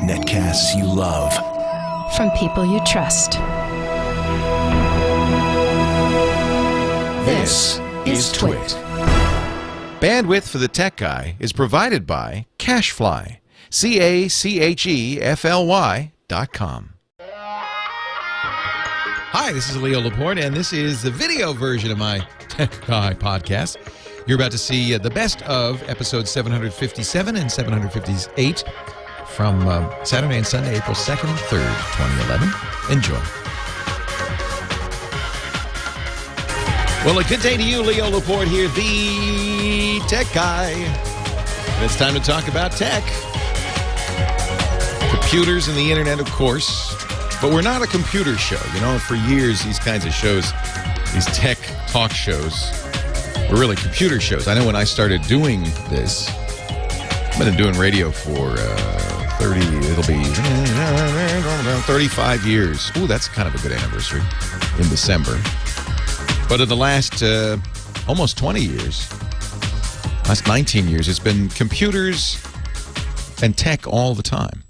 Netcasts you love. From people you trust. This is TWiT. Bandwidth for the Tech Guy is provided by Cachefly. Cachefly.com. Hi, this is Leo Laporte, and this is the video version of my Tech Guy podcast. You're about to see the best of episodes 757 and 758 from Saturday and Sunday, April 2nd and 3rd, 2011. Enjoy. Well, a good day to you, Leo Laporte here, the Tech Guy. And it's time to talk about tech. Computers and the internet, of course. But we're not a computer show. You know, for years, these kinds of shows, these tech talk shows, were really computer shows. I know when I started doing this, I've been doing radio for 35 years. Ooh, that's kind of a good anniversary in December. But in the last almost 20 years, last 19 years, it's been computers and tech all the time,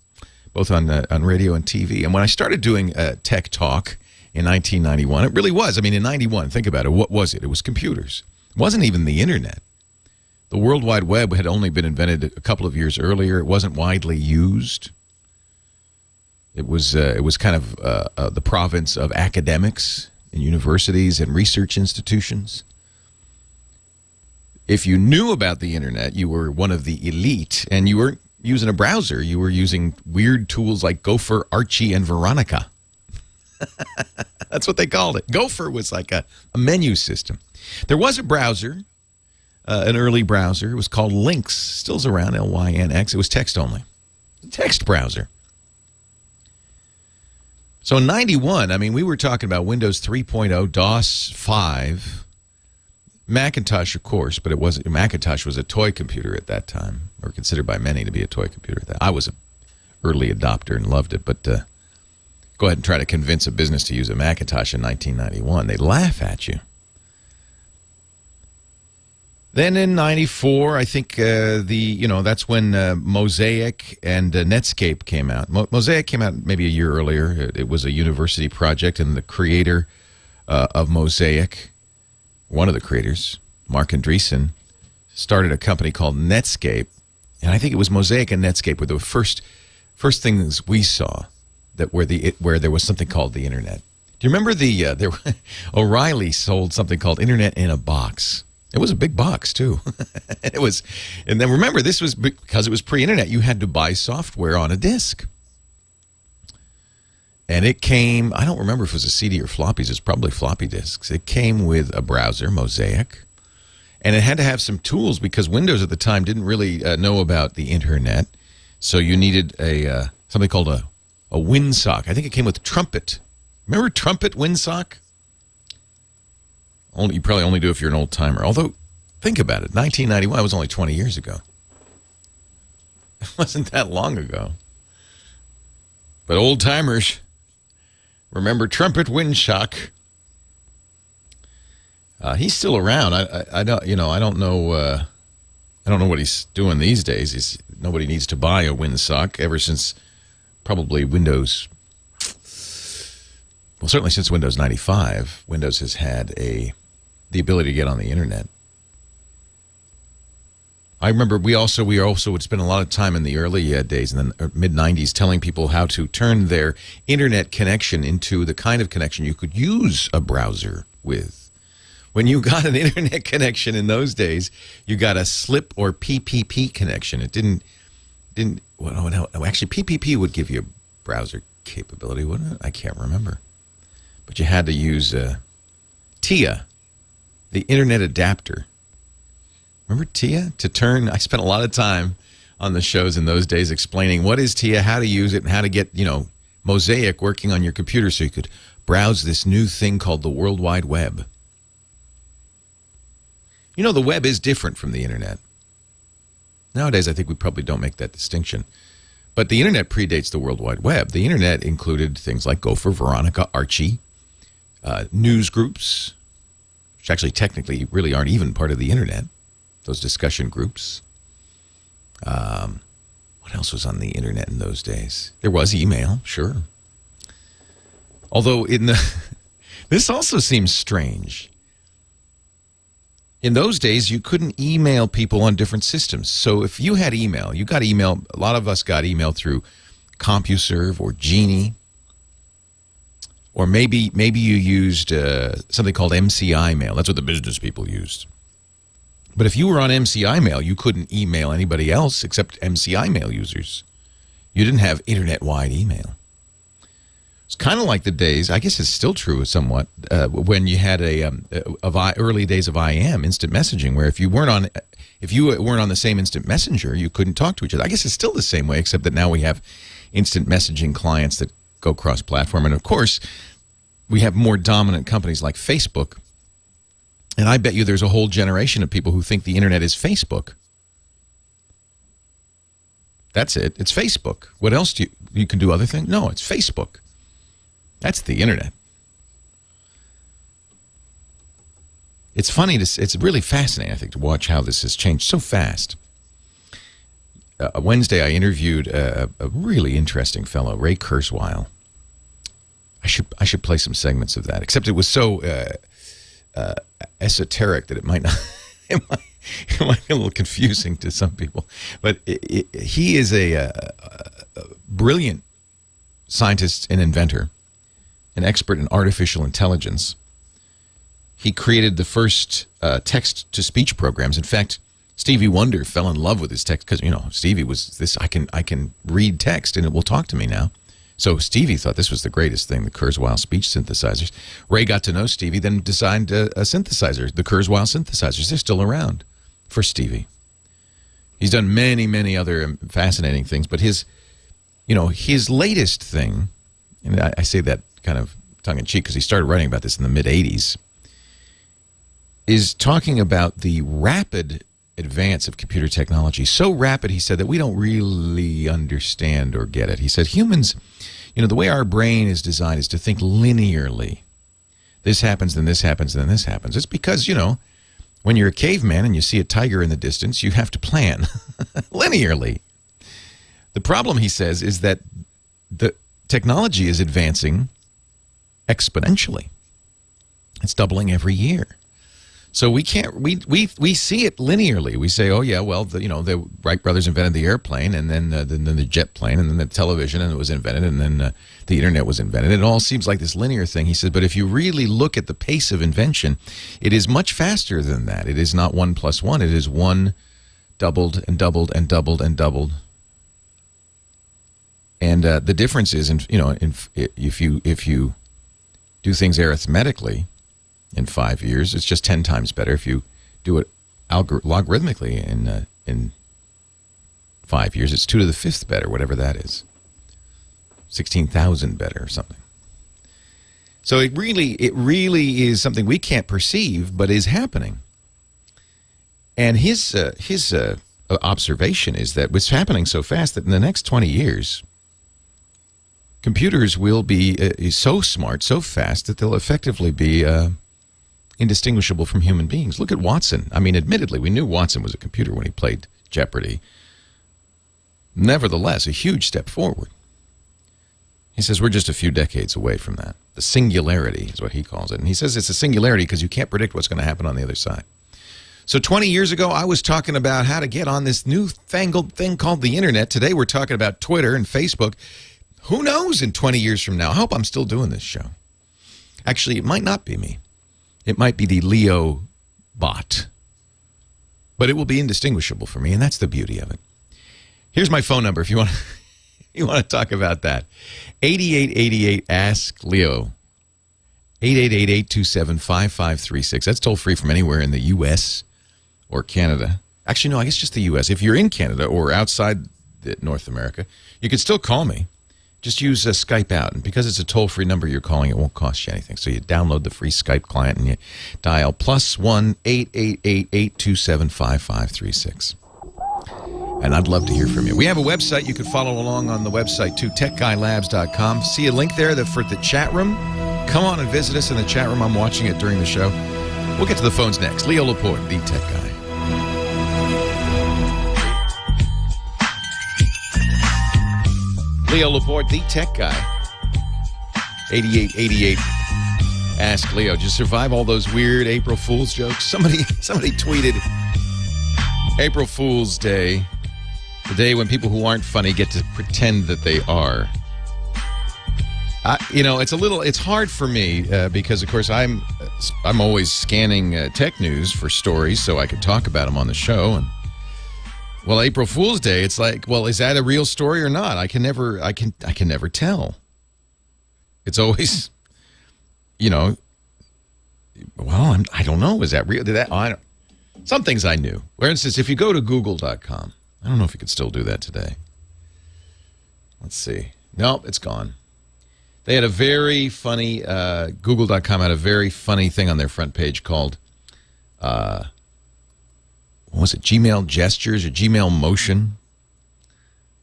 both on radio and TV. And when I started doing tech talk in 1991, it really was. I mean, in 91, think about it. What was it? It was computers. It wasn't even the internet. The World Wide Web had only been invented a couple of years earlier. It wasn't widely used. It was kind of the province of academics and universities and research institutions. If you knew about the internet, you were one of the elite, and you weren't using a browser. You were using weird tools like Gopher, Archie, and Veronica. That's what they called it. Gopher was like a menu system. There was a browser, an early browser. It was called Lynx. Still's around, Lynx. It was text only. Text browser. So in 91, I mean, we were talking about Windows 3.0, DOS 5, Macintosh, of course, but Macintosh was a toy computer at that time, or considered by many to be a toy computer at that. I was an early adopter and loved it, but go ahead and try to convince a business to use a Macintosh in 1991. They'd laugh at you. Then in 94, I think that's when Mosaic and Netscape came out. Mosaic came out maybe a year earlier. It was a university project, and the creator of Mosaic, one of the creators, Mark Andreessen, started a company called Netscape. And I think it was Mosaic and Netscape were the first things we saw that where there was something called the internet. Do you remember O'Reilly sold something called Internet in a Box? It was a big box, too. And then remember, this was because it was pre-internet. You had to buy software on a disk. And it came, I don't remember if it was a CD or floppies. It's probably floppy disks. It came with a browser, Mosaic. And it had to have some tools because Windows at the time didn't really know about the internet. So you needed something called a WinSock. I think it came with Trumpet. Remember Trumpet WinSock? You probably only do if you're an old timer. Although, think about it. 1991 was only 20 years ago. It wasn't that long ago. But old timers remember Trumpet WinSock. He's still around. I don't know what he's doing these days. Nobody needs to buy a WinSock ever since probably Windows. Well, certainly since Windows 95, Windows has had the ability to get on the internet. I remember we also would spend a lot of time in the early days in the mid-90s telling people how to turn their internet connection into the kind of connection you could use a browser with. When you got an internet connection in those days, you got a SLIP or PPP connection. It didn't. Well, no, actually, PPP would give you a browser capability, wouldn't it? I can't remember. But you had to use TIA, the Internet Adapter. Remember TIA? I spent a lot of time on the shows in those days explaining what is TIA, how to use it, and how to get, Mosaic working on your computer so you could browse this new thing called the World Wide Web. The web is different from the internet. Nowadays, I think we probably don't make that distinction. But the internet predates the World Wide Web. The internet included things like Gopher, Veronica, Archie, news groups, which actually technically really aren't even part of the internet, those discussion groups. What else was on the internet in those days? There was email, sure. Although this also seems strange. In those days, you couldn't email people on different systems. So if you had email, you got email. A lot of us got email through CompuServe or Genie. Or maybe you used something called MCI mail. That's what the business people used. But if you were on MCI mail, you couldn't email anybody else except MCI mail users. You didn't have internet-wide email. It's kind of like the days, I guess it's still true somewhat, when you had early days of IM, instant messaging, where if you weren't on the same instant messenger, you couldn't talk to each other. I guess it's still the same way, except that now we have instant messaging clients that go cross-platform. And of course, we have more dominant companies like Facebook. And I bet you there's a whole generation of people who think the internet is Facebook. That's it. It's Facebook. What else do you can do other things? No, it's Facebook. That's the internet. It's funny. It's really fascinating, I think, to watch how this has changed so fast. Wednesday, I interviewed a really interesting fellow, Ray Kurzweil. I should play some segments of that, except it was so esoteric that it might not. It might be a little confusing to some people. But he is a brilliant scientist and inventor, an expert in artificial intelligence. He created the first text-to-speech programs. In fact, Stevie Wonder fell in love with his text because, Stevie was this, I can read text and it will talk to me now. So Stevie thought this was the greatest thing, the Kurzweil speech synthesizers. Ray got to know Stevie, then designed a synthesizer, the Kurzweil synthesizers. They're still around for Stevie. He's done many, many other fascinating things, but his latest thing, and I say that kind of tongue-in-cheek because he started writing about this in the mid-'80s, is talking about the rapid advance of computer technology. So rapid, he said, that we don't really understand or get it. He said humans, the way our brain is designed is to think linearly. This happens, then this happens, then this happens. It's because, when you're a caveman and you see a tiger in the distance, you have to plan linearly. The problem, he says, is that the technology is advancing exponentially. It's doubling every year. So we can't, we see it linearly. We say, oh yeah, well, the Wright brothers invented the airplane, and then the jet plane, and then the television, and it was invented, and then the internet was invented. It all seems like this linear thing. He says, but if you really look at the pace of invention, it is much faster than that. It is not 1 + 1. It is 1 doubled and doubled and doubled and doubled. And the difference is, if you do things arithmetically, in 5 years, it's just 10 times better. If you do it logarithmically in 5 years, it's 2 to the 5th better, whatever that is. 16,000 better or something. So it really is something we can't perceive, but is happening. And his observation is that what's happening so fast that in the next 20 years, computers will be so smart, so fast, that they'll effectively be indistinguishable from human beings. Look at Watson. I mean, admittedly, we knew Watson was a computer when he played Jeopardy. Nevertheless, a huge step forward. He says we're just a few decades away from that. The singularity is what he calls it. And he says it's a singularity because you can't predict what's going to happen on the other side. So 20 years ago, I was talking about how to get on this newfangled thing called the internet. Today, we're talking about Twitter and Facebook. Who knows in 20 years from now? I hope I'm still doing this show. Actually, it might not be me. It might be the Leo bot. But it will be indistinguishable for me, and that's the beauty of it. Here's my phone number if you want to talk about that. 8888-ASK-LEO. 888-827-5536. That's toll free from anywhere in the U.S. or Canada. Actually, no, I guess just the U.S. If you're in Canada or outside North America, you can still call me. Just use Skype out. And because it's a toll-free number you're calling, it won't cost you anything. So you download the free Skype client and you dial +1 888-827-5536. And I'd love to hear from you. We have a website. You can follow along on the website, too, techguylabs.com. See a link there for the chat room. Come on and visit us in the chat room. I'm watching it during the show. We'll get to the phones next. Leo Laporte, the Tech Guy. Leo Laporte, the tech guy. 8888. Ask Leo. Did you survive all those weird April Fool's jokes? Somebody tweeted April Fool's Day, the day when people who aren't funny get to pretend that they are. It's hard for me because, of course, I'm always scanning tech news for stories so I could talk about them on the show. And well, April Fool's Day, it's like, well, is that a real story or not? I can never tell. It's always, well, I don't know. Is that real? Some things I knew. For instance, if you go to Google.com, I don't know if you could still do that today. Let's see. Nope, it's gone. They had a very funny, Google.com had a very funny thing on their front page called, what was it, Gmail Gestures or Gmail Motion?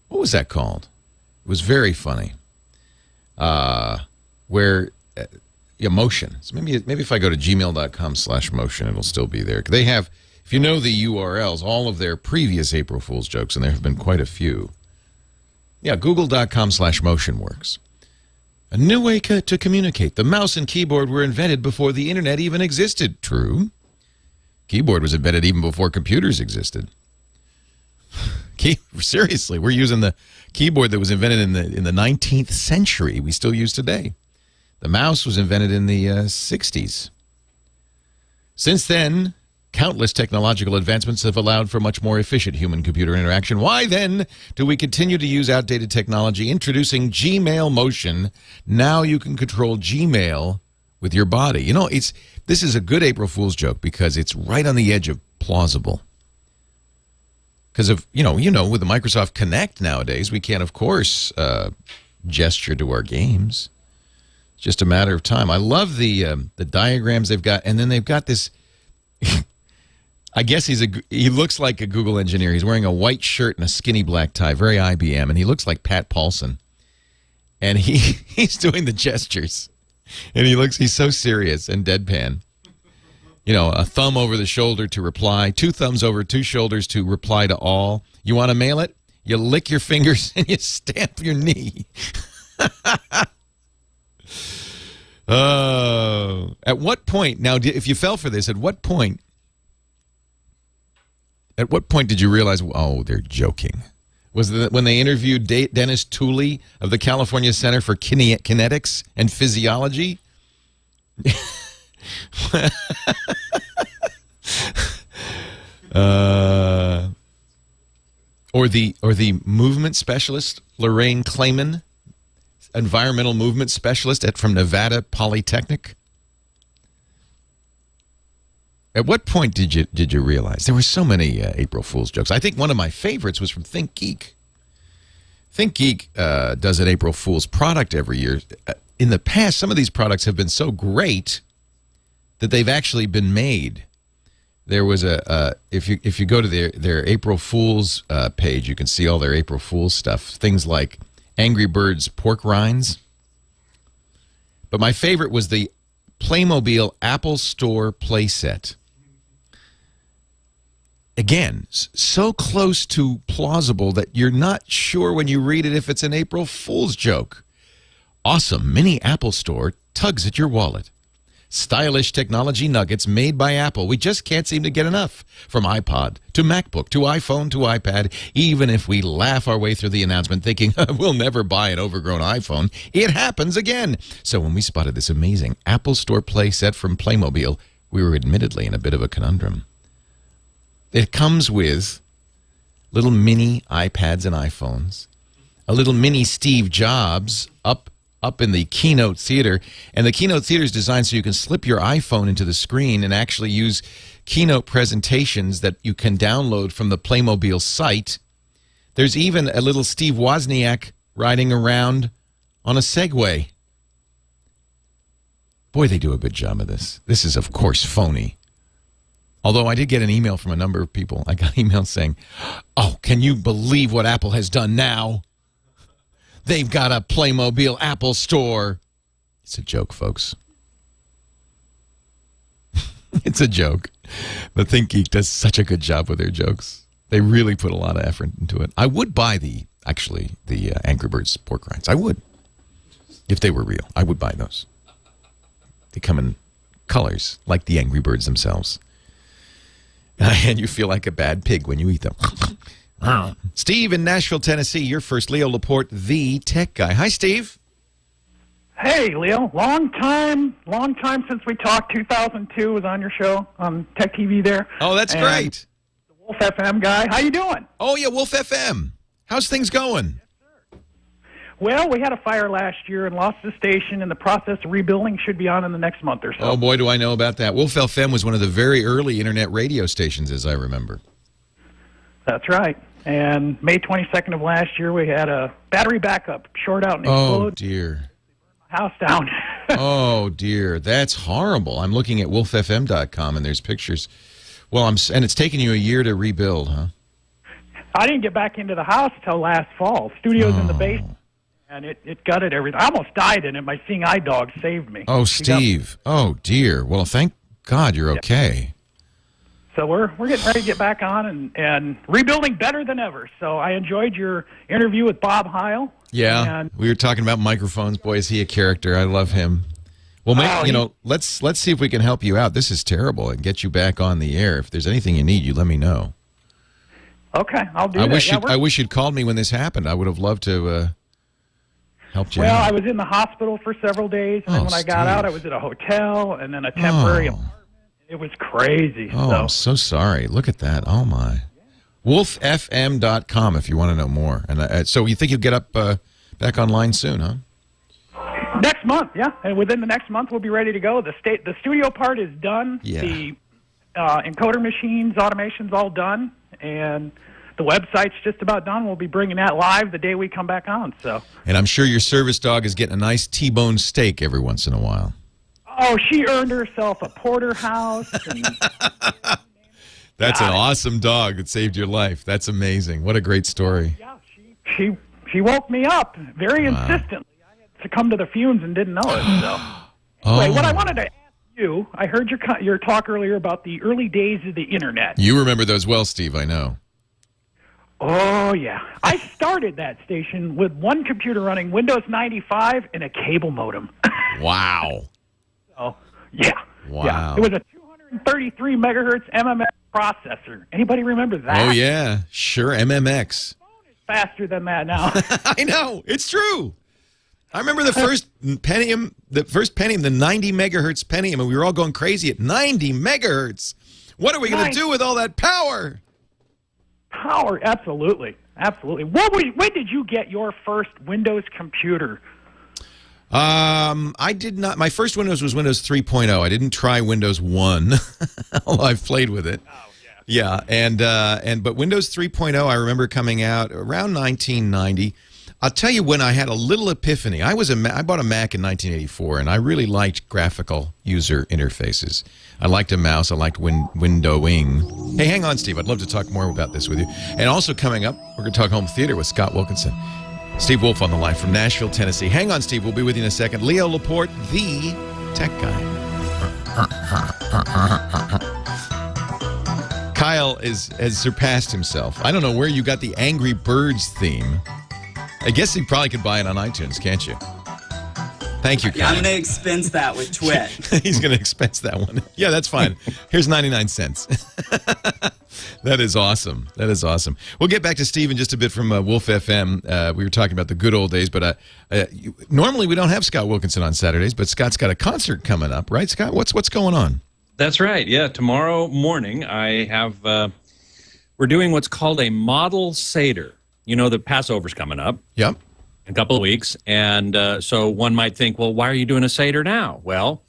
What was that called? It was very funny. Motion. So maybe if I go to gmail.com/motion, it'll still be there. They have, if you know the URLs, all of their previous April Fool's jokes, and there have been quite a few. Yeah, google.com/motion works. A new way to communicate. The mouse and keyboard were invented before the internet even existed. True. Keyboard was invented even before computers existed. Seriously, we're using the keyboard that was invented in the 19th century. We still use today. The mouse was invented in the 60s. Since then, countless technological advancements have allowed for much more efficient human-computer interaction. Why, then, do we continue to use outdated technology? Introducing Gmail Motion. Now you can control Gmail with your body. This is a good April Fool's joke because it's right on the edge of plausible. Because of, with the Microsoft Kinect nowadays, we can, of course, gesture to our games. It's just a matter of time. I love the diagrams they've got, and then they've got this... I guess he looks like a Google engineer. He's wearing a white shirt and a skinny black tie, very IBM, and he looks like Pat Paulson. And he's doing the gestures. And he's so serious and deadpan. A thumb over the shoulder to reply, 2 thumbs over 2 shoulders to reply to all. You want to mail it? You lick your fingers and you stamp your knee. Oh. At what point, now, if you fell for this, at what point did you realize, oh, they're joking? Was it when they interviewed Dennis Tooley of the California Center for Kinetics and Physiology? Or the movement specialist, Lorraine Clayman, environmental movement specialist from Nevada Polytechnic? At what point did you realize? There were so many April Fool's jokes. I think one of my favorites was from ThinkGeek. ThinkGeek does an April Fool's product every year. In the past, some of these products have been so great that they've actually been made. There was if you go to their April Fool's page, you can see all their April Fool's stuff. Things like Angry Birds pork rinds. But my favorite was the Playmobil Apple Store playset. Again, so close to plausible that you're not sure when you read it if it's an April Fool's joke. Awesome mini Apple Store tugs at your wallet. Stylish technology nuggets made by Apple. We just can't seem to get enough. From iPod to MacBook to iPhone to iPad, even if we laugh our way through the announcement thinking we'll never buy an overgrown iPhone, it happens again. So when we spotted this amazing Apple Store play set from Playmobil, we were admittedly in a bit of a conundrum. It comes with little mini iPads and iPhones, a little mini Steve Jobs up in the Keynote Theater. And the Keynote Theater is designed so you can slip your iPhone into the screen and actually use Keynote presentations that you can download from the Playmobil site. There's even a little Steve Wozniak riding around on a Segway. Boy, they do a good job of this. This is, of course, phony. Although I did get an email from a number of people. I got emails saying, oh, can you believe what Apple has done now? They've got a Playmobil Apple Store. It's a joke, folks. It's a joke. The ThinkGeek does such a good job with their jokes. They really put a lot of effort into it. I would buy the Actually, the Angry Birds pork rinds. I would. If they were real, I would buy those. They come in colors, like the Angry Birds themselves. And you feel like a bad pig when you eat them. Steve in Nashville, Tennessee, you're first. Leo Laporte, the tech guy. Hi, Steve. Hey, Leo. Long time since we talked. 2002 was on your show on Tech TV there. Oh, that's great. The Wolf FM guy. How you doing? Oh, yeah, Wolf FM. How's things going? Well, we had a fire last year and lost the station. In the process of rebuilding, should be on in the next month or so. Oh, boy, do I know about that. Wolf FM was one of the very early internet radio stations, as I remember. That's right. And May 22nd of last year, we had a battery backup short out and explode. Oh, dear. House down. Oh, dear. That's horrible. I'm looking at wolffm.com, and there's pictures. Well, and it's taken you a year to rebuild, huh? I didn't get back into the house till last fall. Studio's in the basement. And it gutted everything. I almost died in it. My seeing eye dog saved me. Oh, Steve. Oh, dear. Well, thank God you're okay. So we're getting ready to get back on and rebuilding better than ever. So I enjoyed your interview with Bob Heil. Yeah, we were talking about microphones. Boy, is he a character. I love him. Well, let's see if we can help you out. This is terrible and get you back on the air. If there's anything you need, you let me know. Okay, I'll do that. I wish you'd called me when this happened. I would have loved to... helped you out. I was in the hospital for several days, and then when I got out, I was at a hotel and then a temporary apartment. It was crazy. Oh, I'm so sorry. Look at that. Oh, my. wolffm.com if you want to know more. And so you think you'll get up back online soon, huh? Next month, yeah. And within the next month, we'll be ready to go. The studio part is done. Yeah. The encoder machines, automation's all done. And... the website's just about done. We'll be bringing that live the day we come back on. So, and I'm sure your service dog is getting a nice T-bone steak every once in a while. Oh, she earned herself a porterhouse. And That's an awesome dog that saved your life. That's amazing. What a great story. Yeah, she woke me up very insistently. I had succumbed to the fumes and didn't know it. So, anyway, what I wanted to ask you, I heard your talk earlier about the early days of the internet. You remember those well, Steve. I know. Oh, yeah. I started that station with one computer running Windows 95 and a cable modem. Wow. So, yeah. Wow. Yeah. It was a 233 megahertz MMX processor. Anybody remember that? Oh, yeah. Sure, MMX. It's faster than that now. I know. It's true. I remember the first Pentium, the 90 megahertz Pentium, and we were all going crazy at 90 megahertz. What are we going to do with all that power? Power, absolutely. When did you get your first Windows computer? I did not. My first Windows was Windows 3.0. I didn't try Windows 1, although I've played with it. Oh, yeah. Yeah, but Windows 3.0, I remember coming out around 1990. I'll tell you when I had a little epiphany. I bought a Mac in 1984, and I really liked graphical user interfaces. I liked a mouse. I liked windowing. Hey, hang on, Steve. I'd love to talk more about this with you. And also coming up, we're going to talk home theater with Scott Wilkinson. Steve Wolf on the line from Nashville, Tennessee. Hang on, Steve. We'll be with you in a second. Leo Laporte, the tech guy. Kyle has surpassed himself. I don't know where you got the Angry Birds theme. I guess you probably could buy it on iTunes, can't you? Thank you, Kyle. I'm going to expense that with TWiT. He's going to expense that one. Yeah, that's fine. Here's 99 cents. That is awesome. That is awesome. We'll get back to Steve in just a bit from Wolf FM. We were talking about the good old days, but normally we don't have Scott Wilkinson on Saturdays, but Scott's got a concert coming up, right, Scott? What's going on? That's right. Yeah, tomorrow morning I have we're doing what's called a model Seder. You know, the Passover's coming up. Yep. In a couple of weeks. And so one might think, well, why are you doing a Seder now? Well,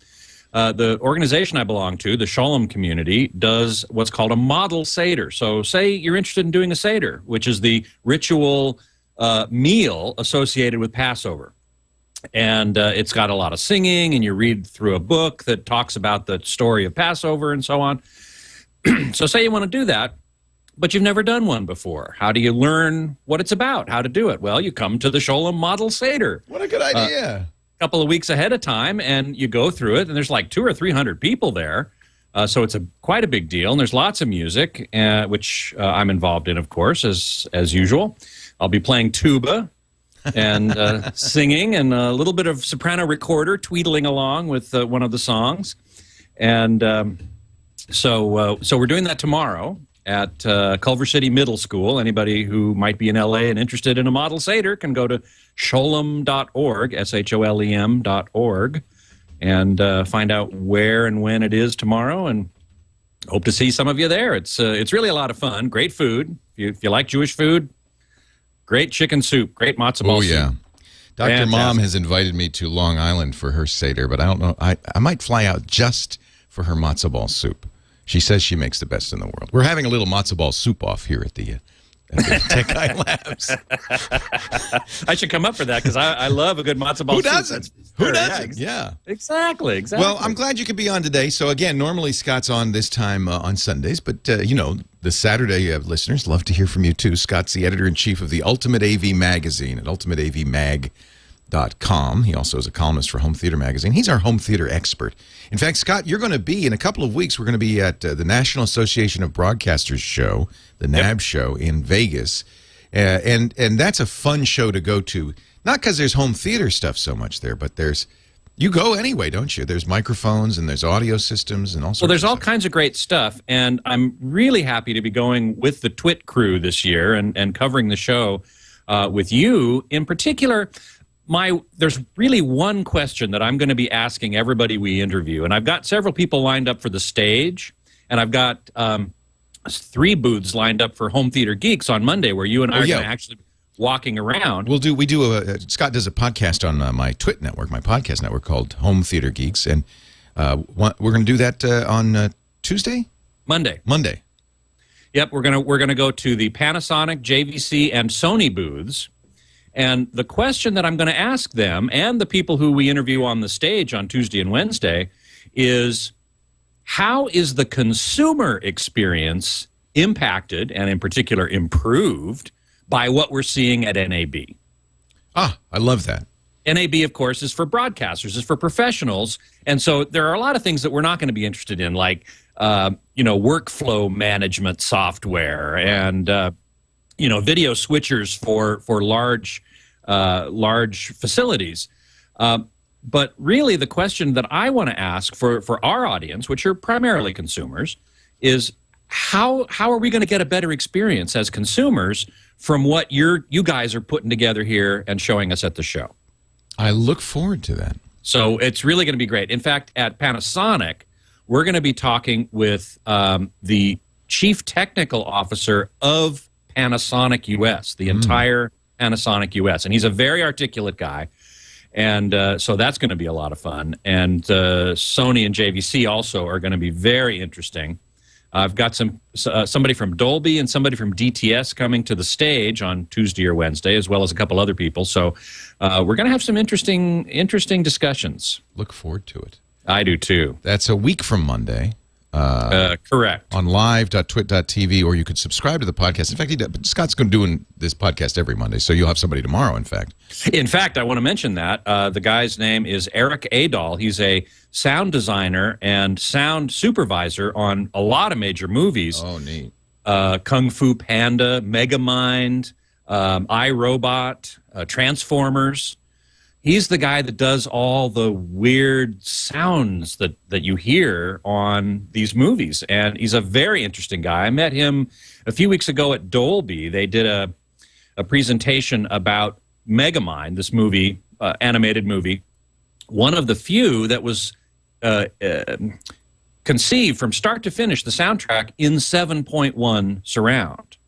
the organization I belong to, the Shalom community, does what's called a model Seder. So say you're interested in doing a Seder, which is the ritual meal associated with Passover. And it's got a lot of singing, and you read through a book that talks about the story of Passover and so on. So say you want to do that, but you've never done one before. How do you learn what it's about, how to do it? Well, you come to the Sholem Model Seder. What a good idea. A couple of weeks ahead of time, and you go through it, and there's like 200 or 300 people there. So it's quite a big deal, and there's lots of music, which I'm involved in, of course, as usual. I'll be playing tuba and singing, and a little bit of soprano recorder tweedling along with one of the songs. And so we're doing that tomorrow at Culver City Middle School. Anybody who might be in L.A. and interested in a model Seder can go to sholem.org, SHOLEM.org, and find out where and when it is tomorrow, and hope to see some of you there. It's really a lot of fun. Great food. If you like Jewish food, great chicken soup, great matzo ball soup. Oh, yeah. Dr. Fantastic. Mom has invited me to Long Island for her Seder, but I don't know. I might fly out just for her matzo ball soup. She says she makes the best in the world. We're having a little matzo ball soup off here at the Tech Eye Labs. I should come up for that because I love a good matzo ball Who soup. doesn't? Who doesn't? Yeah. Exactly. Well, I'm glad you could be on today. So, again, normally Scott's on this time on Sundays, but, the Saturday listeners love to hear from you, too. Scott's the editor-in-chief of the Ultimate AV Magazine at ultimateavmag.com. He also is a columnist for Home Theater Magazine. He's our home theater expert. In fact, Scott, you're going to be, in a couple of weeks, we're going to be at the National Association of Broadcasters show, the NAB show in Vegas. And that's a fun show to go to. Not because there's home theater stuff so much there, but you go anyway, don't you? There's microphones and there's audio systems and all sorts of stuff. Well, there's all kinds of great stuff, and I'm really happy to be going with the TWiT crew this year and covering the show with you. In particular, there's really one question that I'm going to be asking everybody we interview, and I've got several people lined up for the stage, and I've got 3 booths lined up for Home Theater Geeks on Monday, where you and I are going to actually be walking around. Scott does a podcast on my TWiT network, my podcast network called Home Theater Geeks, and we're going to do that on Tuesday? Monday. Yep, we're gonna go to the Panasonic, JVC, and Sony booths. And the question that I'm going to ask them and the people who we interview on the stage on Tuesday and Wednesday is, how is the consumer experience impacted, and in particular improved, by what we're seeing at NAB? I love that. NAB, of course, is for broadcasters, is for professionals. And so there are a lot of things that we're not going to be interested in, like, workflow management software and, video switchers for large facilities. But really the question that I want to ask for our audience, which are primarily consumers, is how are we going to get a better experience as consumers from what you guys are putting together here and showing us at the show? I look forward to that. So it's really going to be great. In fact, at Panasonic, we're going to be talking with the chief technical officer of Panasonic US, the entire Panasonic US. And he's a very articulate guy. And so that's going to be a lot of fun. And Sony and JVC also are going to be very interesting. I've got somebody from Dolby and somebody from DTS coming to the stage on Tuesday or Wednesday, as well as a couple other people. So we're going to have some interesting discussions. Look forward to it. I do too. That's a week from Monday. Correct. On live.twit.tv, or you could subscribe to the podcast. In fact, Scott's going to do this podcast every Monday, so you'll have somebody tomorrow, in fact. In fact, I want to mention that. The guy's name is Eric Adol. He's a sound designer and sound supervisor on a lot of major movies. Oh, neat. Kung Fu Panda, Megamind, iRobot, Transformers. He's the guy that does all the weird sounds that you hear on these movies. And he's a very interesting guy. I met him a few weeks ago at Dolby. They did a presentation about Megamind, this movie, animated movie, one of the few that was conceived from start to finish, the soundtrack, in 7.1 surround.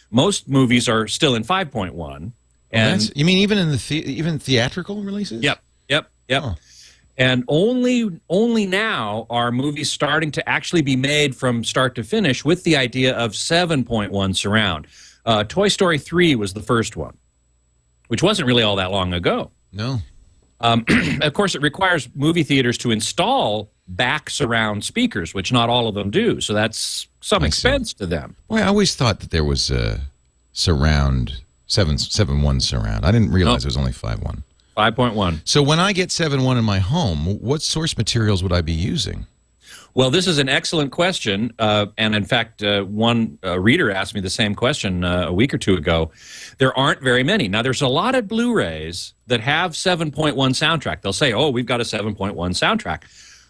Most movies are still in 5.1. And you mean even in even theatrical releases? Yep. Oh. And only now are movies starting to actually be made from start to finish with the idea of 7.1 surround. Toy Story 3 was the first one, which wasn't really all that long ago. No. Of course, it requires movie theaters to install back surround speakers, which not all of them do. So that's some expense to them. Well, I always thought that there was a surround. 7.1 surround. I didn't realize it was only 5.1. 5.1. So when I get 7.1 in my home, what source materials would I be using? Well, this is an excellent question, and in fact, one reader asked me the same question a week or two ago. There aren't very many. Now, there's a lot of Blu-rays that have 7.1 soundtrack. They'll say, oh, we've got a 7.1 soundtrack.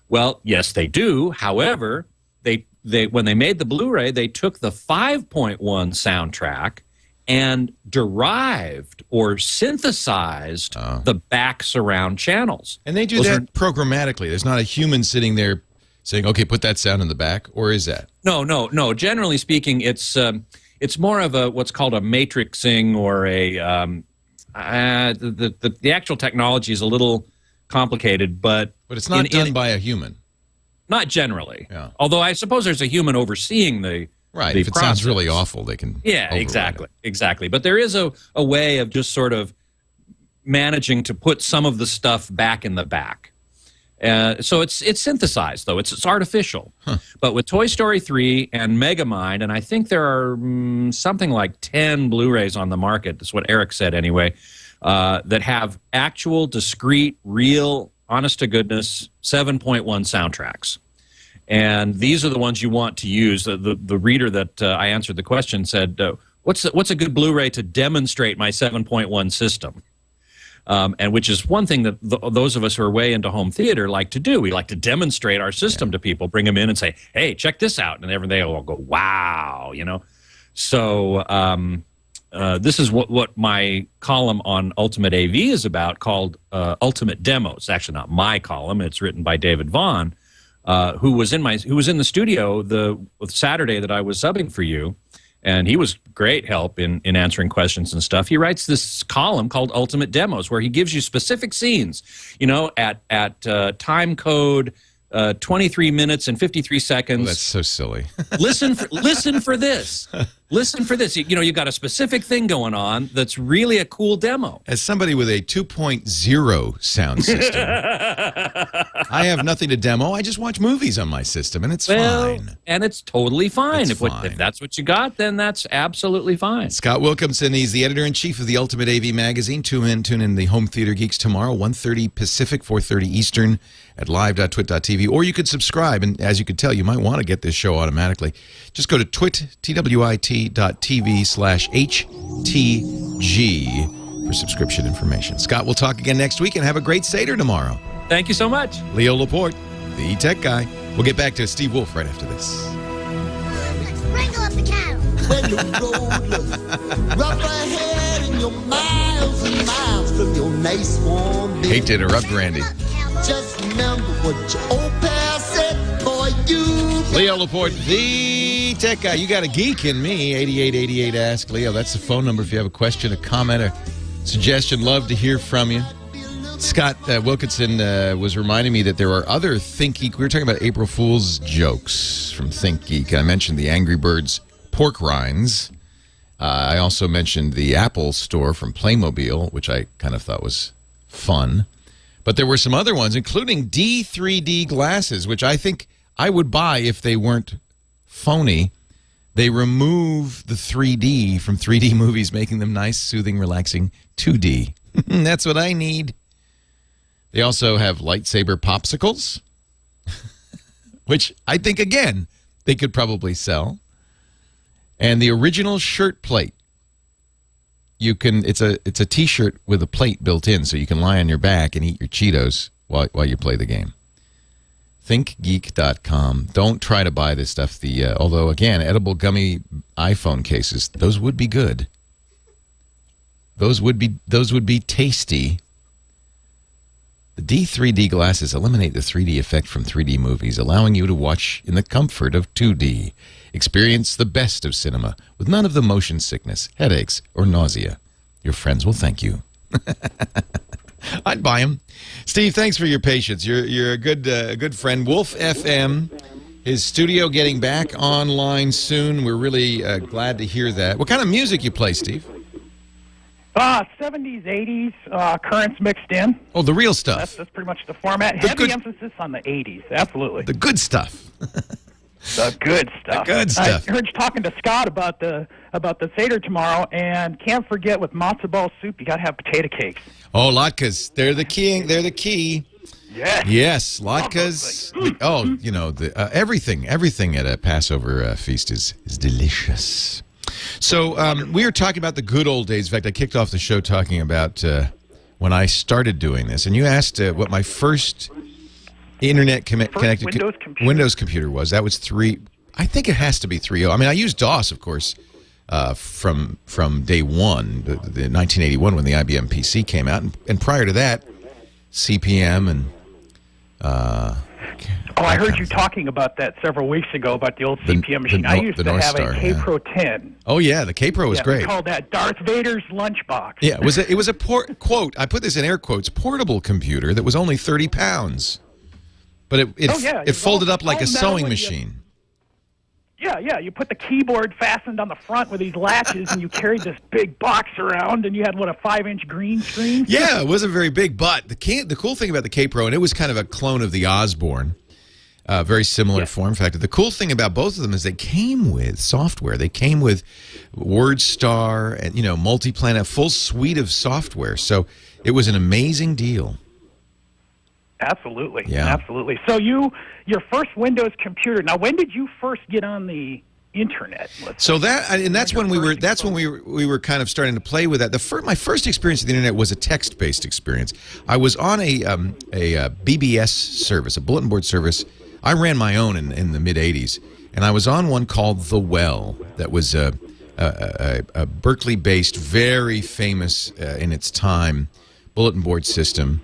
Well, yes, they do. However, they when they made the Blu-ray, they took the 5.1 soundtrack and derived or synthesized the back surround channels. And they do that programmatically. There's not a human sitting there saying, okay, put that sound in the back, or is that? No. Generally speaking, it's more of a what's called a matrixing, or the actual technology is a little complicated, but it's not done by a human. Not generally. Yeah. Although I suppose there's a human overseeing the right. If it sounds really awful, they can. Yeah, exactly. But there is a way of just sort of managing to put some of the stuff back in the back. So it's synthesized, though. It's artificial. Huh. But with Toy Story 3 and Megamind, and I think there are something like 10 Blu-rays on the market, that's what Eric said anyway, that have actual, discrete, real, honest-to-goodness 7.1 soundtracks. And these are the ones you want to use. The reader that I answered the question said, what's a good Blu-ray to demonstrate my 7.1 system? And which is one thing that those of us who are way into home theater like to do. We like to demonstrate our system to people, bring them in and say, hey, check this out. And they all go, wow, you know. So this is what my column on Ultimate AV is about, called Ultimate Demo. It's actually not my column. It's written by David Vaughn, who was in the studio the Saturday that I was subbing for you. And he was great help in answering questions and stuff. He writes this column called Ultimate Demos, where he gives you specific scenes, you know, at time code 23 minutes and 53 seconds. Oh, that's so silly. Listen for this. Listen for this. You know, you've got a specific thing going on that's really a cool demo. As somebody with a 2.0 sound system, I have nothing to demo. I just watch movies on my system, and it's fine. And it's totally fine. If fine. that's what you got, then that's absolutely fine. Scott Wilkinson, he's the editor-in-chief of the Ultimate AV Magazine. Tune in the Home Theater Geeks tomorrow, 1:30 Pacific, 4:30 Eastern at live.twit.tv. Or you could subscribe, and as you could tell, you might want to get this show automatically. Just go to twit.tv/HTG for subscription information. Scott, we'll talk again next week, and have a great Seder tomorrow. Thank you so much. Leo Laporte, the tech guy. We'll get back to Steve Wolf right after this. Wrangle up the cattle. When the road looks rough ahead and you're miles and miles from your nice warm bed. Hate to interrupt, Randy. Just remember what your old pal said, boy, you... Leo Laporte, the tech guy. You got a geek in me. 8888 Ask Leo. That's the phone number if you have a question, a comment, or suggestion. Love to hear from you. Scott Wilkinson was reminding me that there are other Think Geek. We were talking about April Fool's jokes from Think Geek. I mentioned the Angry Birds pork rinds. I also mentioned the Apple Store from Playmobil, which I kind of thought was fun. But there were some other ones, including D3D glasses, which I think I would buy if they weren't phony. They remove the 3D from 3D movies, making them nice, soothing, relaxing 2D. That's what I need. They also have lightsaber popsicles, which I think, again, they could probably sell. And the original shirt plate. You can. It's a T-shirt with a plate built in, so you can lie on your back and eat your Cheetos while you play the game. ThinkGeek.com. Don't try to buy this stuff. Although again, edible gummy iPhone cases, those would be good. Those would be tasty. The D3D glasses eliminate the 3D effect from 3D movies, allowing you to watch in the comfort of 2D. Experience the best of cinema with none of the motion sickness, headaches, or nausea. Your friends will thank you. I'd buy them. Steve, thanks for your patience. You're a good friend. Wolf FM, his studio getting back online soon. We're really glad to hear that. What kind of music you play, Steve? 70s, 80s, currents mixed in. Oh, the real stuff. That's pretty much the format. Heavy emphasis on the 80s, absolutely. The good stuff. The good stuff. The good stuff. I heard you talking to Scott about the Seder tomorrow, and can't forget with matzo ball soup, you got to have potato cakes. Oh, latkes. They're the key. Yes, latkes. Oh, you know, everything at a Passover feast is delicious. So we were talking about the good old days. In fact, I kicked off the show talking about when I started doing this, and you asked what my first internet connected Windows computer was. That was I think it has to be 3.0. I mean, I used DOS, of course, from day one, the 1981 when the IBM PC came out, and prior to that, CPM and. I heard you talking about that several weeks ago about the old CPM machine. I used to have a K-Pro 10. Oh yeah, the K-Pro was great. We called that Darth Vader's lunchbox. Yeah, it was a quote. I put this in air quotes. Portable computer that was only 30 pounds, but it folded up like a sewing machine. Yeah. You put the keyboard fastened on the front with these latches, and you carried this big box around, and you had, a 5-inch green screen? Yeah, it wasn't very big, but the cool thing about the K-Pro, and it was kind of a clone of the Osborne, very similar form factor. The cool thing about both of them is they came with software. They came with WordStar and, Multiplan, a full suite of software. So it was an amazing deal. Absolutely. Yeah. Absolutely. So your first Windows computer. Now, when did you first get on the internet? That's when we were kind of starting to play with that. My first experience with the internet was a text-based experience. I was on a BBS service, a bulletin board service. I ran my own in the mid '80s, and I was on one called The Well. That was a Berkeley-based, very famous in its time bulletin board system.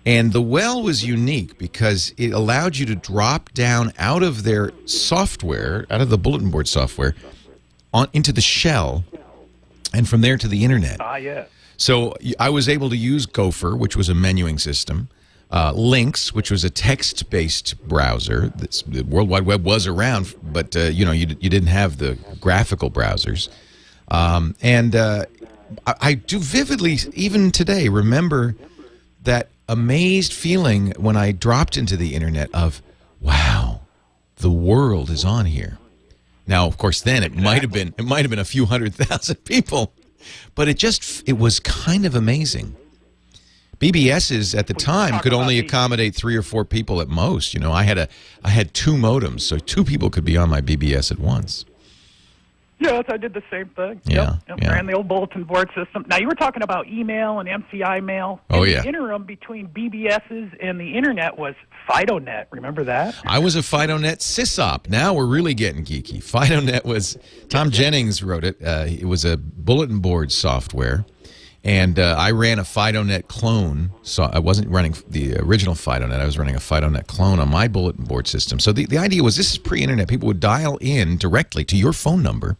And The Well was unique because it allowed you to drop down out of their software, out of the bulletin board software, into the shell, and from there to the internet. Yeah. So I was able to use Gopher, which was a menuing system, Lynx, which was a text-based browser. The World Wide Web was around, but you didn't have the graphical browsers. I do vividly, even today, remember that amazed feeling when I dropped into the internet of, wow, the world is on here. Now, of course, then it might have been a few 100,000 people, but it was kind of amazing. BBSs at the time could only accommodate 3 or 4 people at most. I had 2 modems, so 2 people could be on my BBS at once. Yes, I did the same thing. Yeah. Ran the old bulletin board system. Now, you were talking about email and MCI mail. Oh, yeah. The interim between BBSs and the internet was FidoNet. Remember that? I was a FidoNet sysop. Now we're really getting geeky. FidoNet was, Tom Jennings wrote it. It was a bulletin board software. And I ran a FidoNet clone. So I wasn't running the original FidoNet. I was running a FidoNet clone on my bulletin board system. So the idea was, this is pre-internet. People would dial in directly to your phone number,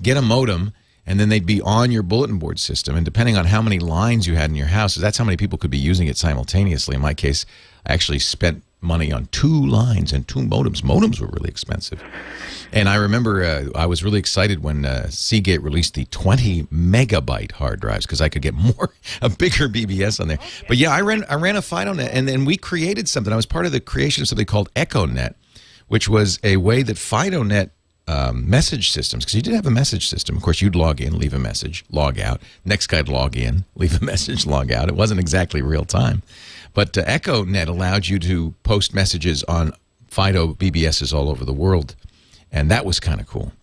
get a modem, and then they'd be on your bulletin board system. And depending on how many lines you had in your house, that's how many people could be using it simultaneously. In my case, I actually spent money on 2 lines and 2 modems. Modems were really expensive. And I remember I was really excited when Seagate released the 20 megabyte hard drives because I could get a bigger BBS on there. But yeah, I ran a FidoNet, and then we created something. I was part of the creation of something called EchoNet, which was a way that FidoNet message systems, because you did have a message system. Of course, you'd log in, leave a message, log out. Next guy'd log in, leave a message, log out. It wasn't exactly real time. But EchoNet allowed you to post messages on Fido BBSs all over the world, and that was kind of cool.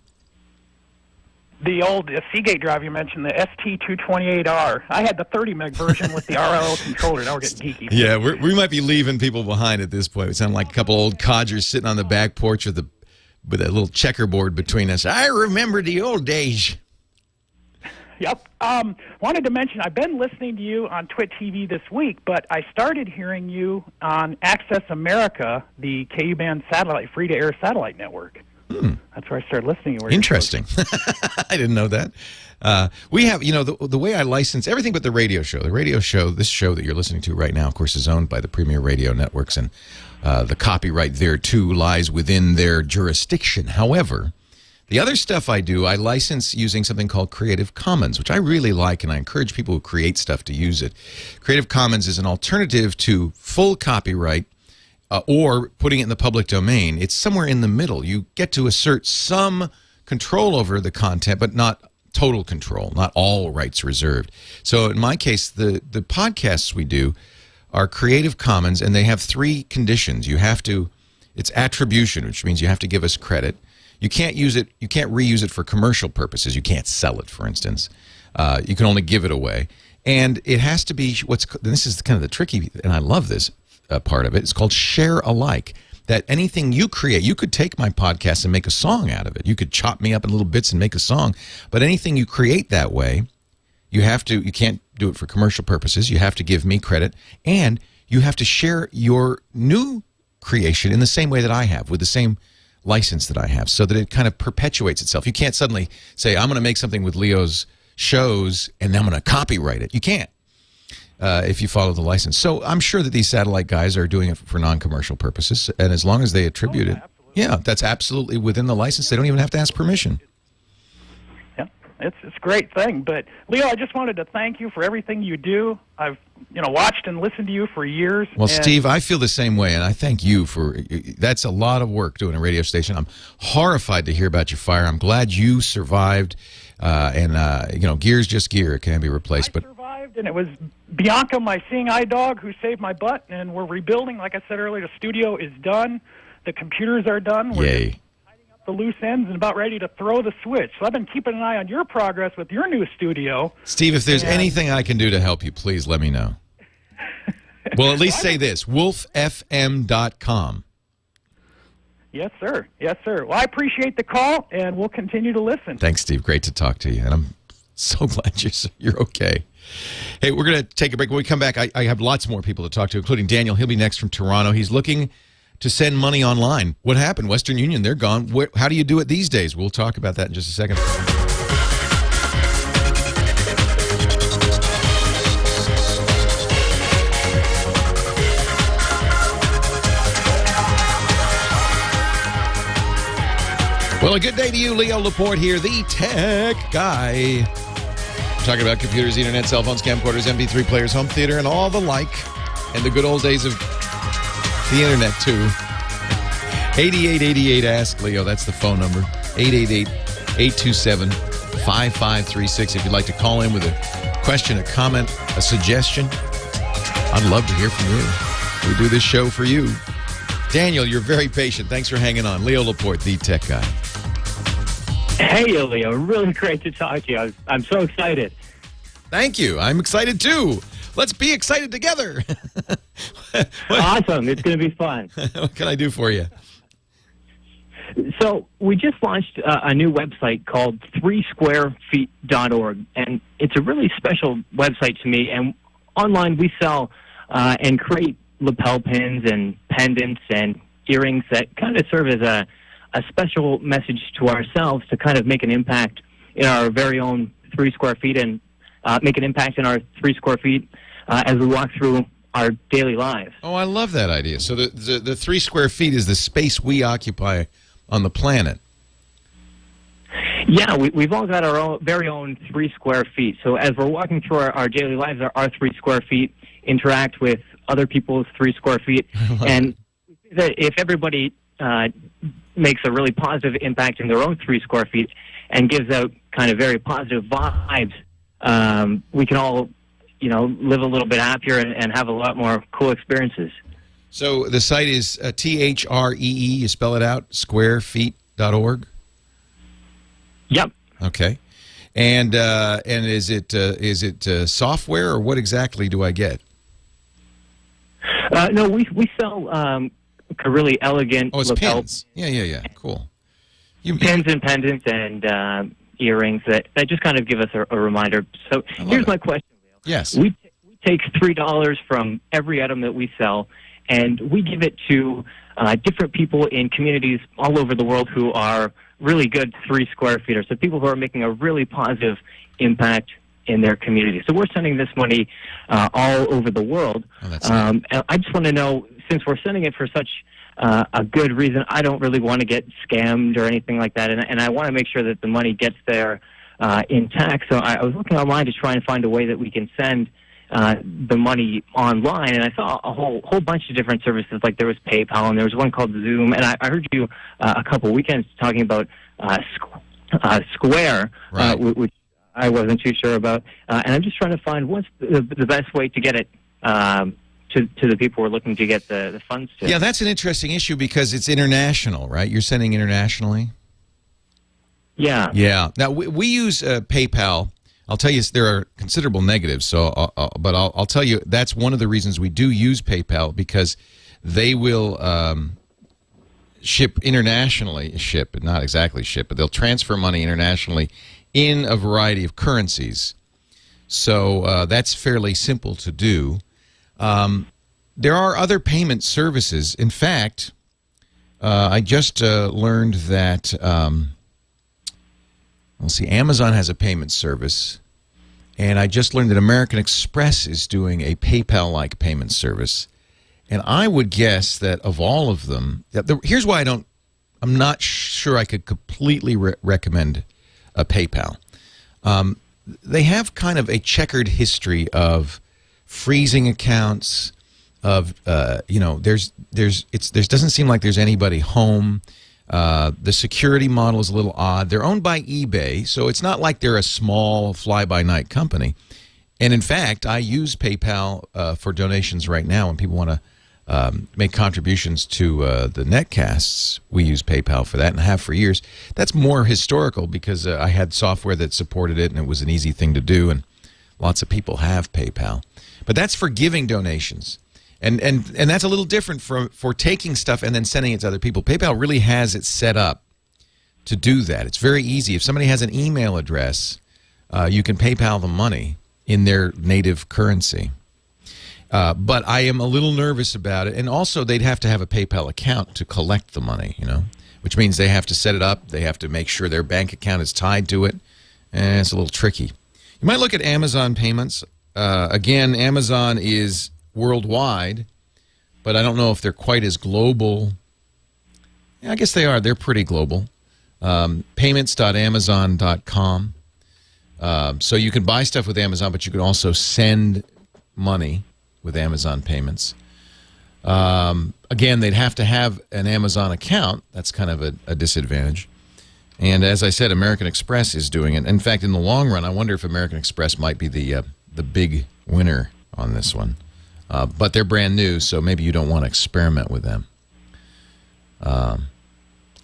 The old Seagate drive you mentioned, the ST228R. I had the 30 meg version with the RLL controller. Now we're getting geeky. Yeah, we might be leaving people behind at this point. We sound like a couple old codgers sitting on the back porch with a little checkerboard between us. I remember the old days. Yep. Wanted to mention, I've been listening to you on TWiT TV this week, but I started hearing you on Access America, the KU-band satellite, free-to-air satellite network. That's where I started listening. Interesting. I didn't know that. We have, the way I license everything but the radio show. The radio show, this show that you're listening to right now, of course, is owned by the Premier Radio Networks, and the copyright there, too, lies within their jurisdiction. However, the other stuff I do, I license using something called Creative Commons, which I really like, and I encourage people who create stuff to use it. Creative Commons is an alternative to full copyright or putting it in the public domain. It's somewhere in the middle. You get to assert some control over the content, but not total control, not all rights reserved. So in my case, the podcasts we do are Creative Commons, and they have 3 conditions. It's attribution, which means you have to give us credit. You can't use it. You can't reuse it for commercial purposes. You can't sell it, for instance. You can only give it away. And it has to be this is kind of the tricky, and I love this part of it. It's called share alike. That anything you create, you could take my podcast and make a song out of it. You could chop me up in little bits and make a song. But anything you create that way, you can't do it for commercial purposes. You have to give me credit, and you have to share your new creation in the same way that I have, with the same license that I have, so that it kind of perpetuates itself. You can't suddenly say, I'm going to make something with Leo's shows and I'm going to copyright it. You can't if you follow the license. So I'm sure that these satellite guys are doing it for non-commercial purposes, and as long as they attribute it, that's absolutely within the license. They don't even have to ask permission. Yeah, it's a great thing. But Leo, I just wanted to thank you for everything you do. I've watched and listened to you for years. Well, Steve, I feel the same way, and I thank you that's a lot of work doing a radio station. I'm horrified to hear about your fire. I'm glad you survived, and gear's just gear. It can be replaced. But survived, and it was Bianca, my seeing eye dog, who saved my butt, and we're rebuilding. Like I said earlier, the studio is done. The computers are done. We're yay. tidying up the loose ends and about ready to throw the switch. So I've been keeping an eye on your progress with your new studio. Steve, if there's anything I can do to help you, please let me know. Well, at least say this, wolffm.com. Yes, sir. Yes, sir. Well, I appreciate the call, and we'll continue to listen. Thanks, Steve. Great to talk to you, and I'm so glad you're okay. Hey, we're going to take a break. When we come back, I have lots more people to talk to, including Daniel. He'll be next from Toronto. He's looking to send money online. What happened? Western Union, they're gone. How do you do it these days? We'll talk about that in just a second. Well, a good day to you. Leo Laporte here, the tech guy. We're talking about computers, internet, cell phones, camcorders, MP3 players, home theater, and all the like. And the good old days of the internet, too. 8888 Ask Leo. That's the phone number. 888-827-5536. If you'd like to call in with a question, a comment, a suggestion, I'd love to hear from you. We do this show for you. Daniel, you're very patient. Thanks for hanging on. Leo Laporte, the tech guy. Hey, Leo. Really great to talk to you. I'm so excited. Thank you. I'm excited, too. Let's be excited together. Awesome. It's going to be fun. What can I do for you? So we just launched a new website called 3squarefeet.org, and it's a really special website to me. And online we sell and create lapel pins and pendants and earrings that kind of serve as a special message to ourselves to kind of make an impact in our very own 3 square feet and make an impact in our 3 square feet as we walk through our daily lives. Oh, I love that idea. So the 3 square feet is the space we occupy on the planet. Yeah, we've all got our very own 3 square feet. So as we're walking through our daily lives, our 3 square feet interact with other people's 3 square feet. And if everybody makes a really positive impact in their own 3 square feet and gives out kind of very positive vibes, we can all, live a little bit happier and have a lot more cool experiences. So the site is THREE, you spell it out, squarefeet.org? Yep. Okay. And is it software, or what exactly do I get? No, we sell a really elegant it's lapel. pins. Yeah. Cool. Pins and pendants and earrings that just kind of give us a reminder. So here's my question, Leo. Yes. We take $3 from every item that we sell, and we give it to different people in communities all over the world who are really good 3 square feeters. So people who are making a really positive impact in their community. So we're sending this money all over the world. Oh, that's nice. And I just want to know, since we're sending it for such a good reason, I don't really want to get scammed or anything like that. And I want to make sure that the money gets there intact. So I was looking online to try and find a way that we can send the money online, and I saw a whole bunch of different services. Like there was PayPal, and there was one called Zoom, and I heard you a couple weekends talking about Square, right. Which I wasn't too sure about. And I'm just trying to find what's the best way to get it to the people we're looking to get the funds to. Yeah, that's an interesting issue because it's international, right? You're sending internationally? Yeah. Yeah. Now, we use PayPal. I'll tell you, there are considerable negatives, but I'll tell you that's one of the reasons we do use PayPal, because they will ship internationally, not exactly ship, but they'll transfer money internationally in a variety of currencies. So that's fairly simple to do. There are other payment services. In fact, I just learned that, let's see, Amazon has a payment service, and I just learned that American Express is doing a PayPal-like payment service. And I would guess that of all of them, here's why I'm not sure I could completely recommend a PayPal. They have kind of a checkered history of freezing accounts, of there doesn't seem like there's anybody home. The security model is a little odd. They're owned by eBay, so it's not like they're a small fly-by-night company. And in fact, I use PayPal for donations right now when people want to make contributions to the netcasts. We use PayPal for that and have for years. That's more historical because I had software that supported it and it was an easy thing to do, and lots of people have PayPal. But that's for giving donations. And that's a little different for taking stuff and then sending it to other people. PayPal really has it set up to do that. It's very easy. If somebody has an email address, you can PayPal them money in their native currency. But I am a little nervous about it. And also, they'd have to have a PayPal account to collect the money, which means they have to set it up. They have to make sure their bank account is tied to it. And it's a little tricky. You might look at Amazon payments. Again, Amazon is worldwide, but I don't know if they're quite as global. Yeah, I guess they are. They're pretty global. Payments.amazon.com. So you can buy stuff with Amazon, but you can also send money with Amazon payments. Again, they'd have to have an Amazon account. That's kind of a disadvantage. And as I said, American Express is doing it. In fact, in the long run, I wonder if American Express might be the big winner on this one. But they're brand new, so maybe you don't want to experiment with them.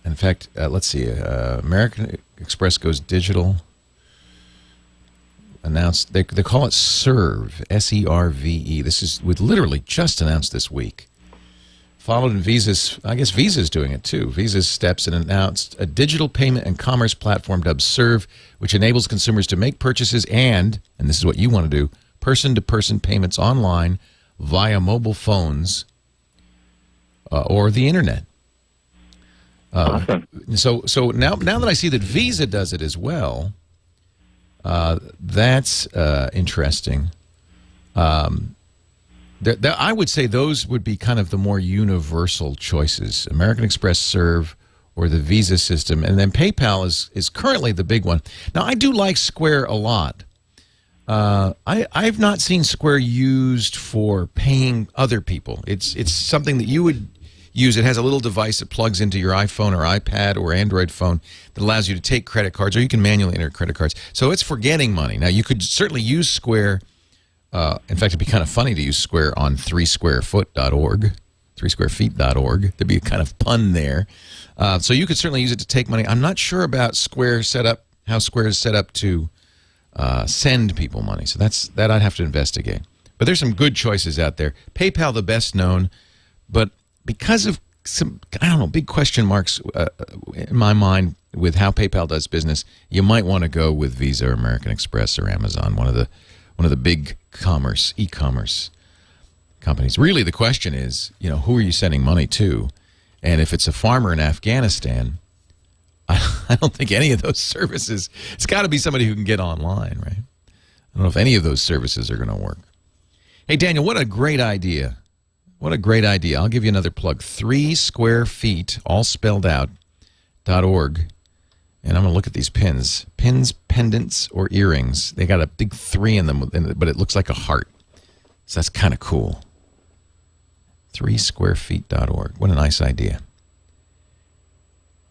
In fact, let's see. American Express goes digital. Announced. They call it Serve, S-E-R-V-E. This is literally just announced this week. Followed in Visa's. I guess Visa's doing it too. Visa's steps and announced a digital payment and commerce platform dubbed Serve, which enables consumers to make purchases and this is what you want to do, person-to-person payments online via mobile phones or the internet. Awesome. So now that I see that Visa does it as well, that's interesting. I would say those would be kind of the more universal choices: American Express, Serve, or the Visa system, and then PayPal is currently the big one. Now, I do like Square a lot. I've not seen Square used for paying other people. It's something that you would use. It has a little device that plugs into your iPhone or iPad or Android phone that allows you to take credit cards, or you can manually enter credit cards. So it's for getting money. Now, you could certainly use Square. In fact, it'd be kind of funny to use Square on 3squarefoot.org, 3squarefeet.org. There'd be a kind of pun there. So you could certainly use it to take money. I'm not sure about Square setup, how Square is set up to send people money. So that I'd have to investigate. But there's some good choices out there. PayPal, the best known, but because of some, big question marks in my mind with how PayPal does business, you might want to go with Visa or American Express or Amazon, one of the big e-commerce companies. Really, the question is, who are you sending money to? And if it's a farmer in Afghanistan, I don't think any of those services, it's got to be somebody who can get online, right? I don't know if any of those services are going to work. Hey, Daniel, what a great idea. What a great idea. I'll give you another plug. 3squarefeet, all spelled out, .org. And I'm going to look at these pins. Pins, pendants, or earrings. They got a big 3 in them, but it looks like a heart. So that's kind of cool. 3squarefeet.org. What a nice idea.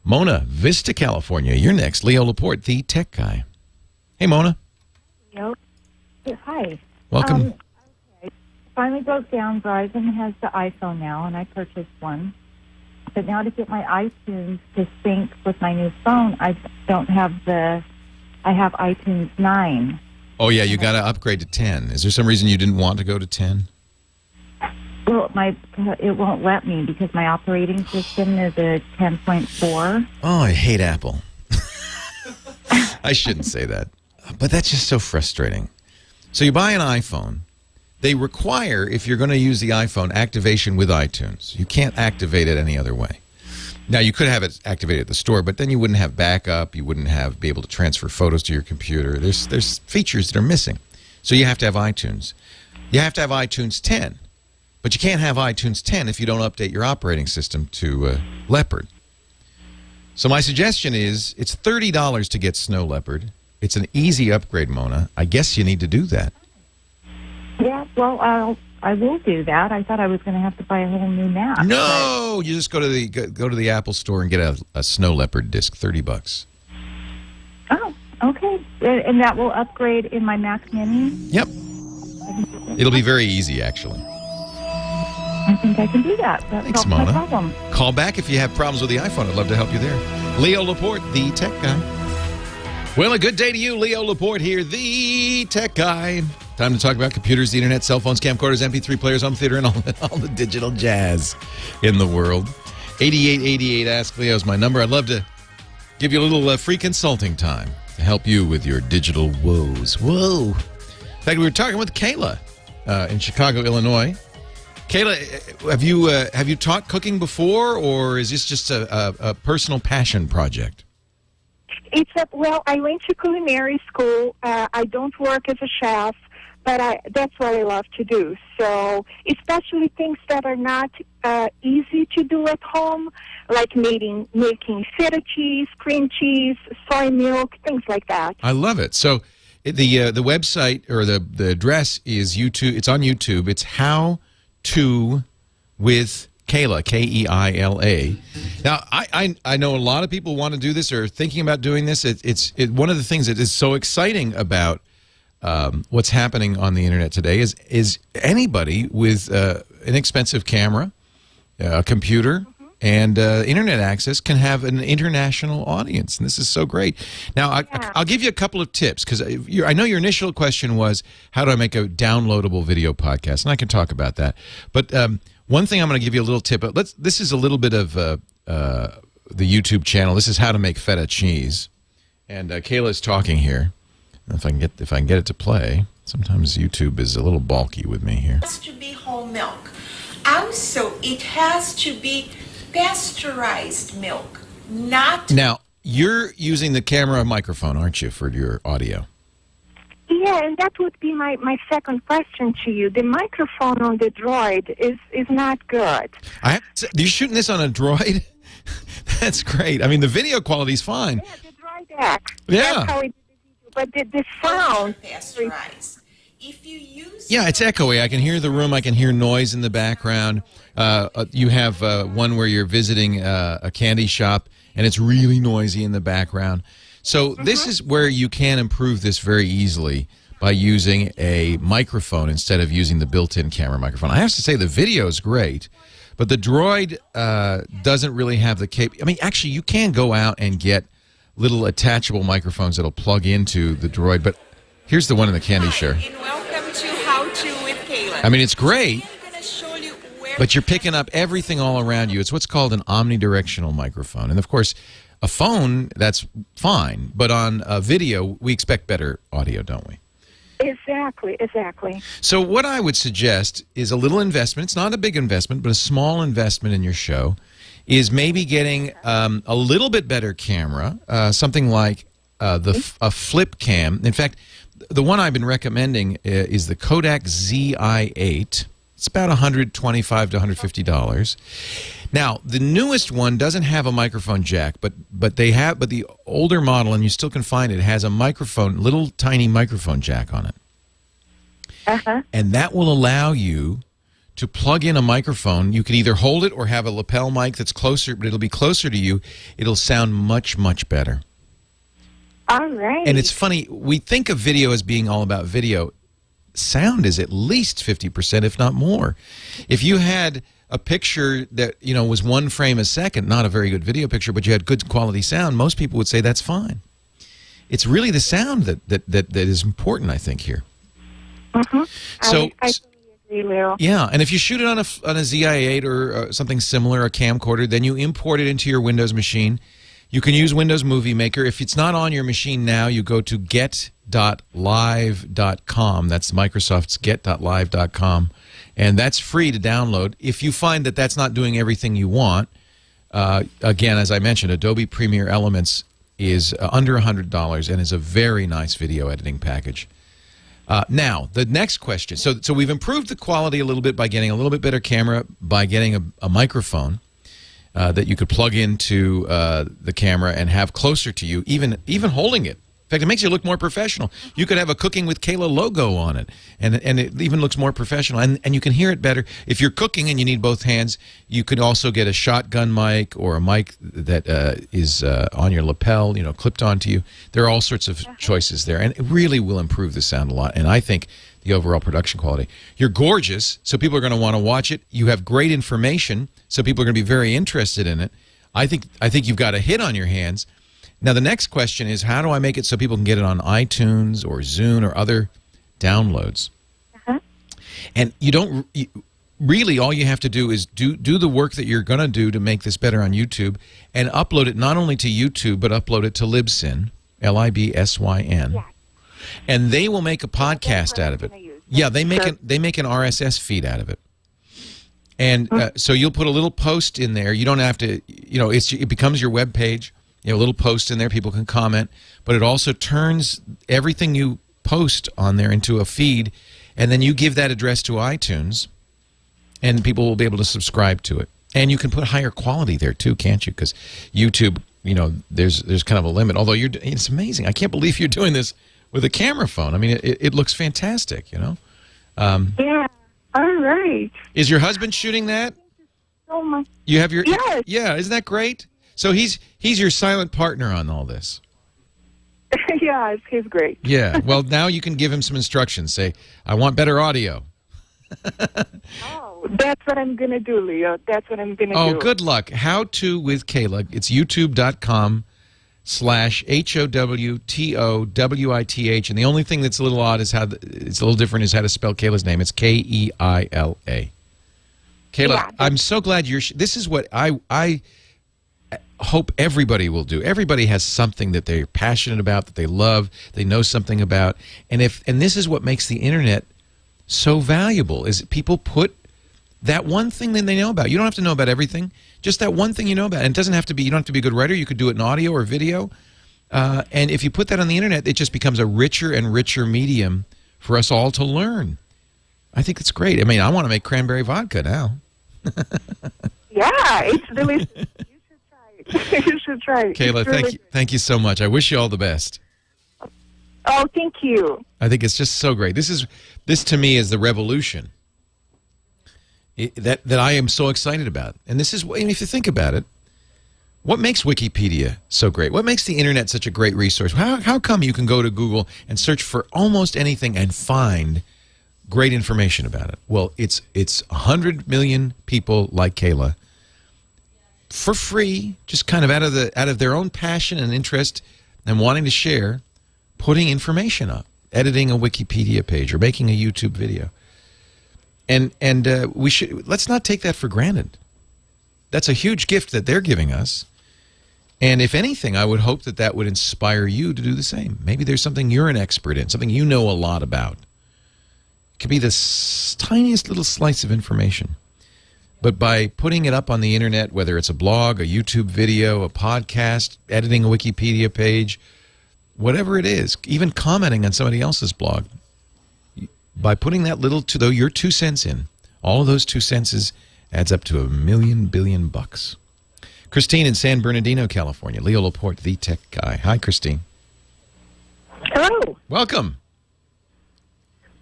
Mona, Vista, California. You're next. Leo Laporte, the tech guy. Hey, Mona. Hi. Welcome. Okay. finally broke down. Verizon has the iPhone now, and I purchased one. But now to get my iTunes to sync with my new phone, I don't have I have iTunes 9. Oh, yeah, you got to upgrade to 10. Is there some reason you didn't want to go to 10? Well, it won't let me because my operating system is a 10.4. Oh, I hate Apple. I shouldn't say that. But that's just so frustrating. So you buy an iPhone. They require, if you're going to use the iPhone, activation with iTunes. You can't activate it any other way. Now, you could have it activated at the store, but then you wouldn't have backup. You wouldn't be able to transfer photos to your computer. There's features that are missing. So you have to have iTunes. You have to have iTunes 10. But you can't have iTunes 10 if you don't update your operating system to Leopard. So my suggestion is it's $30 to get Snow Leopard. It's an easy upgrade, Mona. I guess you need to do that. Yeah, well, I will do that. I thought I was going to have to buy a whole new Mac. No, you just go to the Apple Store and get a Snow Leopard disc, $30. Oh, okay. And that will upgrade in my Mac Mini? Yep. It'll be very easy, actually. I think I can do that. Thanks, solves my Mona. problem. Call back if you have problems with the iPhone. I'd love to help you there. Leo Laporte, the tech guy. Well, a good day to you, Leo Laporte here, the tech guy. Time to talk about computers, the internet, cell phones, camcorders, MP3 players, home theater, and all the digital jazz in the world. 8888 Ask Leo is my number. I'd love to give you a little free consulting time to help you with your digital woes. Whoa. In fact, we were talking with Keila in Chicago, Illinois. Keila, have you taught cooking before, or is this just a personal passion project? Well, I went to culinary school. I don't work as a chef, but that's what I love to do. So, especially things that are not easy to do at home, like making feta cheese, cream cheese, soy milk, things like that. I love it. So, the website or the address is YouTube. It's on YouTube. It's How To with Keila, Keila. Now, I know a lot of people want to do this or are thinking about doing this. It's one of the things that is so exciting about what's happening on the internet today is anybody with an inexpensive camera, a computer, and internet access can have an international audience, and this is so great. Now, I'll give you a couple of tips, because I know your initial question was, how do I make a downloadable video podcast? And I can talk about that. But one thing I'm going to give you a little tip. This is a little bit of the YouTube channel. This is how to make feta cheese. And Kayla's talking here. If I can get it to play. Sometimes YouTube is a little bulky with me here. It has to be whole milk. Also, it has to be pasteurized milk, not... Now, you're using the camera microphone, aren't you, for your audio? Yeah, and that would be my second question to you. The microphone on the Droid is not good. You're shooting this on a Droid? That's great. I mean, the video quality's fine. Yeah, the Droid X. Yeah. That's how it did the video. But the sound... Pasteurized. If you use... Yeah, it's echoey. I can hear the room. I can hear noise in the background. You have one where you're visiting a candy shop, and it's really noisy in the background. So this is where you can improve this very easily by using a microphone instead of using the built-in camera microphone. I have to say the video is great, but the Droid doesn't really have the I mean, actually, you can go out and get little attachable microphones that'll plug into the Droid, but here's the one in the candy share. And welcome to How To with Keila. I mean, it's great, but you're picking up everything all around you. It's what's called an omnidirectional microphone. And, of course, a phone, that's fine. But on video, we expect better audio, don't we? Exactly. So what I would suggest is a little investment. It's not a big investment, but a small investment in your show is maybe getting a little bit better camera, something like a flip cam. In fact, the one I've been recommending is the Kodak ZI-8. It's about $125 to $150. Now, the newest one doesn't have a microphone jack, but the older model, and you still can find it, has a microphone, little tiny microphone jack on it. And that will allow you to plug in a microphone. You can either hold it or have a lapel mic that's closer, but it'll be closer to you. It'll sound much, much better. All right. And it's funny, we think of video as being all about video. sound is at least 50%, if not more. If you had a picture that, you know, was 1 frame a second, not a very good video picture, but you had good quality sound, most people would say that's fine. It's really the sound that is important, I think, here. Mm-hmm. So, I totally agree, Leo. yeah, and if you shoot it on a ZI-8 or something similar, a camcorder, then you import it into your Windows machine. You can use Windows Movie Maker. If it's not on your machine now, you go to get.live.com. That's Microsoft's get.live.com. And that's free to download. If you find that that's not doing everything you want, again, as I mentioned, Adobe Premiere Elements is under $100 and is a very nice video editing package. Now, the next question. So we've improved the quality a little bit by getting a little bit better camera, by getting a microphone that you could plug into the camera and have closer to you, even holding it. In fact, it makes you look more professional. You could have a Cooking with Keila logo on it, and it even looks more professional. And you can hear it better. If you're cooking and you need both hands, you could also get a shotgun mic or a mic that is on your lapel, you know, clipped onto you. There are all sorts of choices there, and it really will improve the sound a lot. And I think the overall production quality. You're gorgeous, so people are going to want to watch it. You have great information, so people are going to be very interested in it. I think you've got a hit on your hands. Now, the next question is, how do I make it so people can get it on iTunes or Zune or other downloads? And you don't really, all you have to do is do the work that you're going to do to make this better on YouTube and upload it not only to YouTube, but upload it to Libsyn, Libsyn. Yeah. And they will make a podcast out of it. Yeah, they make an RSS feed out of it. And so you'll put a little post in there. You don't have to, you know, it becomes your web page. You have a little post in there, people can comment, but it also turns everything you post on there into a feed, and then you give that address to iTunes, and people will be able to subscribe to it. And you can put higher quality there too, can't you? Because YouTube, you know, there's kind of a limit. Although it's amazing. I can't believe you're doing this with a camera phone. I mean, it looks fantastic, you know? Yeah, all right. Is your husband shooting that? Oh, my. You have your... Yes. Yeah, isn't that great? So he's your silent partner on all this. Yeah, he's great. Yeah. Well, now you can give him some instructions. Say, I want better audio. Oh, that's what I'm going to do, Leo. That's what I'm going to do. Oh, good luck. How to with Keila. It's youtube.com/HOWTOWITH. And the only thing that's a little odd is it's a little different is how to spell Keila's name. It's Keila. Keila, yeah. I'm so glad this is what I hope everybody will do. Everybody has something that they're passionate about, that they love, they know something about. And this is what makes the internet so valuable, is that people put that one thing that they know about. You don't have to know about everything, just that one thing you know about. And it doesn't have to be, you don't have to be a good writer. You could do it in audio or video. And if you put that on the internet, it just becomes a richer and richer medium for us all to learn. I think it's great. I mean, I want to make cranberry vodka now. Yeah, it's delicious. You should try it. Keila, thank you so much. I wish you all the best. Oh, thank you. I think it's just so great. This to me is the revolution that I am so excited about. And this is, if you think about it, what makes Wikipedia so great? What makes the internet such a great resource? How come you can go to Google and search for almost anything and find great information about it? Well, it's 100 million people like Keila, for free, just kind of out of their own passion and interest and wanting to share, putting information up, editing a Wikipedia page or making a YouTube video. And let's not take that for granted. That's a huge gift that they're giving us. And if anything, I would hope that would inspire you to do the same. Maybe there's something you're an expert in, something you know a lot about. It could be the tiniest little slice of information. But by putting it up on the internet, whether it's a blog, a YouTube video, a podcast, editing a Wikipedia page, whatever it is, even commenting on somebody else's blog, by putting that your 2 cents in, all of those 2 cents adds up to $1 billion. Christine in San Bernardino, California. Leo Laporte, the tech guy. Hi, Christine. Hello. Welcome.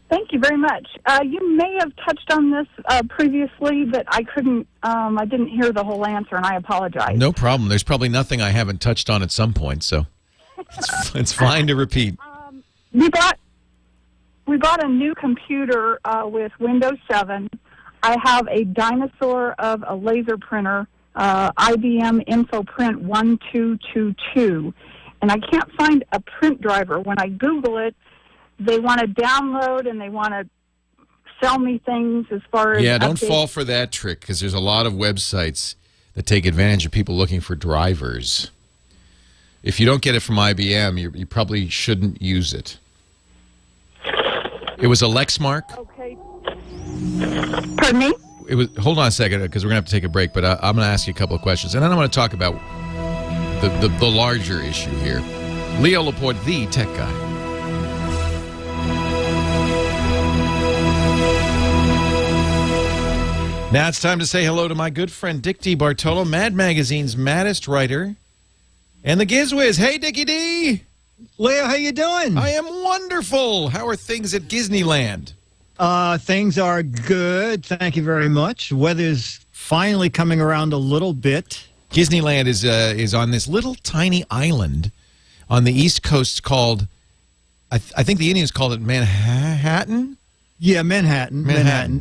Thank you very much. You may have touched on this previously, but I couldn't. I didn't hear the whole answer, and I apologize. No problem. There's probably nothing I haven't touched on at some point, so it's fine to repeat. You brought we bought a new computer with Windows 7. I have a dinosaur of a laser printer, IBM InfoPrint 1222, and I can't find a print driver. When I Google it, they want to download and they want to sell me things as far as... Yeah, don't fall for that trick, because there's a lot of websites that take advantage of people looking for drivers. If you don't get it from IBM, you probably shouldn't use it. It was a Lexmark. Okay. Pardon me? It was. Hold on a second, because we're going to have to take a break, but I'm going to ask you a couple of questions, and then I'm going to talk about the larger issue here. Leo Laporte, the tech guy. Now it's time to say hello to my good friend Dick Debartolo, Mad Magazine's maddest writer, and the Gizwiz. Hey, Dickie D! Leo, how you doing? I am wonderful. How are things at Disneyland? Things are good. Thank you very much. Weather's finally coming around a little bit. Disneyland is on this little tiny island on the East Coast called, I think the Indians called it Manhattan? Yeah, Manhattan.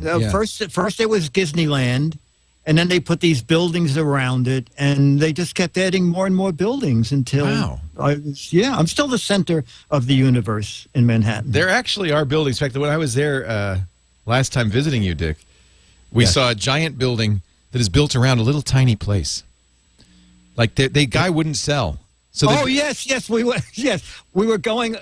Yeah. First it was Disneyland, and then they put these buildings around it, and they just kept adding more and more buildings until... Wow. I'm still the center of the universe in Manhattan. There actually are buildings. In fact, when I was there last time visiting you, Dick, we saw a giant building that is built around a little tiny place. Like the guy wouldn't sell. So yes, we were going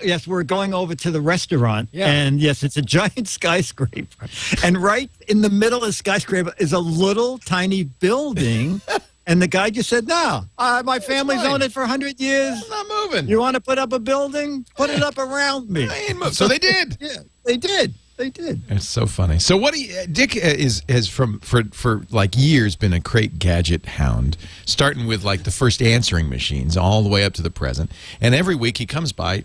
over to the restaurant, and yes, it's a giant skyscraper, and right in the middle of the skyscraper is a little tiny building, and the guy just said, "No, my family's owned it for 100 years. I'm not moving. You want to put up a building? Put it up around me." I ain't moving. So they did. Yeah, they did. They did. It's so funny. So what do you, Dick has for like years been a great gadget hound, starting with like the first answering machines all the way up to the present. And every week he comes by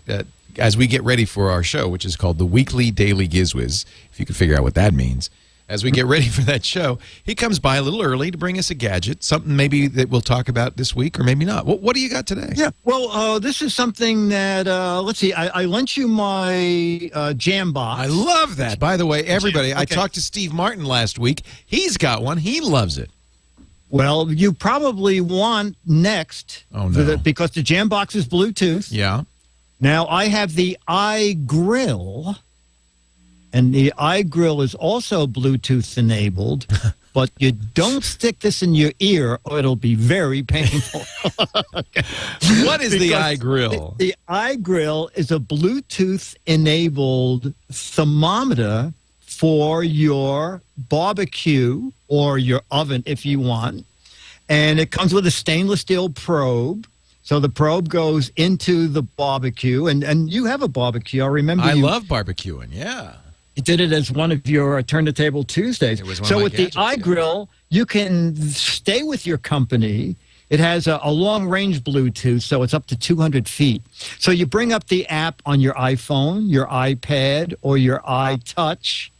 as we get ready for our show, which is called the Weekly Daily Gizwiz, if you could figure out what that means. As we get ready for that show, he comes by a little early to bring us a gadget, something maybe that we'll talk about this week or maybe not. What do you got today? Yeah, well, this is something that, let's see, I lent you my jam box. I love that. By the way, everybody, I talked to Steve Martin last week. He's got one. He loves it. Well, you probably want next, because the jam box is Bluetooth. Yeah. Now, I have the iGrill. And the iGrill is also Bluetooth enabled, but you don't stick this in your ear or it'll be very painful. What is the iGrill? The iGrill is a Bluetooth enabled thermometer for your barbecue or your oven if you want. And it comes with a stainless steel probe. So the probe goes into the barbecue, and you have a barbecue. I remember I love barbecuing, yeah. You did it as one of your Turn the Table Tuesdays. It was one so of my with gadgets, the iGrill, you can stay with your company. It has a long-range Bluetooth, so it's up to 200 feet. So you bring up the app on your iPhone, your iPad, or your iTouch,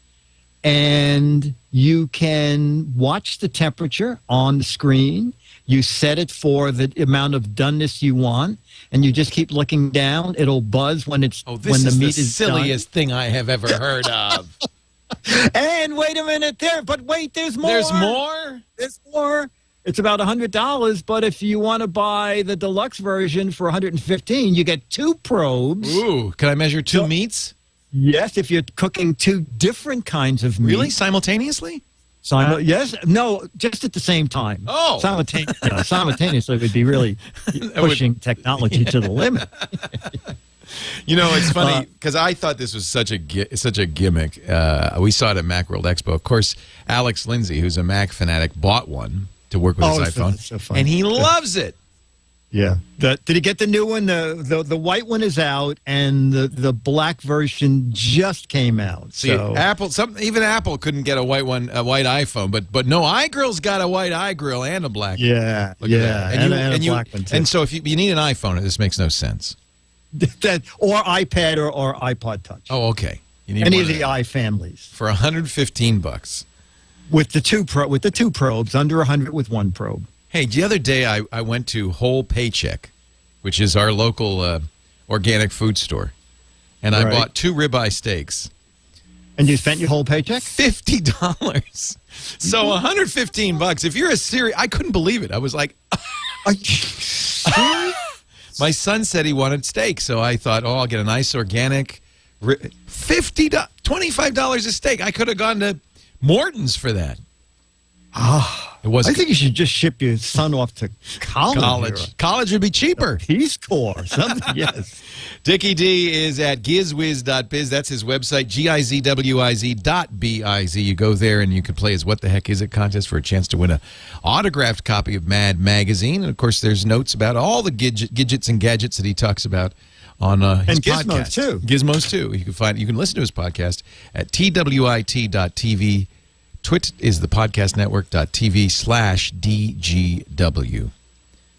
and you can watch the temperature on the screen. You set it for the amount of doneness you want, and you just keep looking down. It'll buzz when it's when the meat is done. Silliest thing I have ever heard of. And wait a minute there's more. There's more? There's more. It's about $100, but if you want to buy the deluxe version for $115, you get 2 probes. Ooh, can I measure 2 meats? Yes, if you're cooking 2 different kinds of meat. Really? Simultaneously? Yes, no, just at the same time. Oh, simultaneously would be really pushing technology to the limit. You know, it's funny because I thought this was such a gimmick. We saw it at Macworld Expo. Of course, Alex Lindsay, who's a Mac fanatic, bought one to work with his iPhone, so and he loves it. Yeah. Did he get the new one? The white one is out, and the black version just came out. See, even Apple couldn't get a white iPhone, but no, iGrill's got a white iGrill and a black. Yeah, Look yeah, at that. and a black one too. And so if you need an iPhone, this makes no sense. Or iPad or iPod Touch. Oh, okay. You need any of the iFamilies for $115 with the two probes, under 100 with 1 probe. Hey, the other day I went to Whole Paycheck, which is our local organic food store, and I bought 2 ribeye steaks And you spent your whole paycheck? $50. So $115. If you're a serious, I couldn't believe it. I was like, are you serious? My son said he wanted steak, so I thought, oh, I'll get a nice organic. $25 a steak. I could have gone to Morton's for that. It was. I think you should just ship your son off to college. College would be cheaper. Peace Corps, something. Yes. Dickie D is at gizwiz.biz. That's his website, gizwiz.biz. You go there and you can play his What the Heck Is It contest for a chance to win a autographed copy of Mad Magazine. And, of course, there's notes about all the gadgets and gadgets that he talks about on his podcast. And Gizmos, too. Gizmos, too. You can listen to his podcast at TWiT.tv. TWiT is the podcast network.tv/DGW.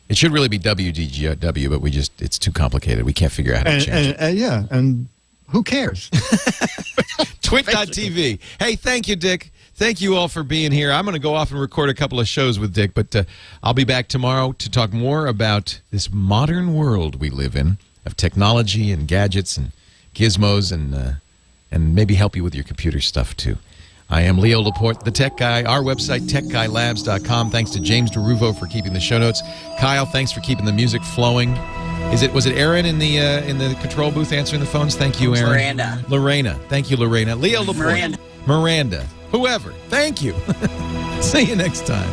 It should really be WDGW, but it's too complicated. We can't figure out how to change it. Yeah, and who cares? TWiT.tv. Hey, thank you, Dick. Thank you all for being here. I'm going to go off and record a couple of shows with Dick, but I'll be back tomorrow to talk more about this modern world we live in of technology and gadgets and gizmos and maybe help you with your computer stuff, too. I am Leo Laporte, the Tech Guy. Our website, techguylabs.com. Thanks to James DeRuvo for keeping the show notes. Kyle, thanks for keeping the music flowing. Was it Aaron in the control booth answering the phones? Thank you, Aaron. Lorena. Thank you, Lorena. Leo Laporte. Miranda. Whoever. Thank you. See you next time.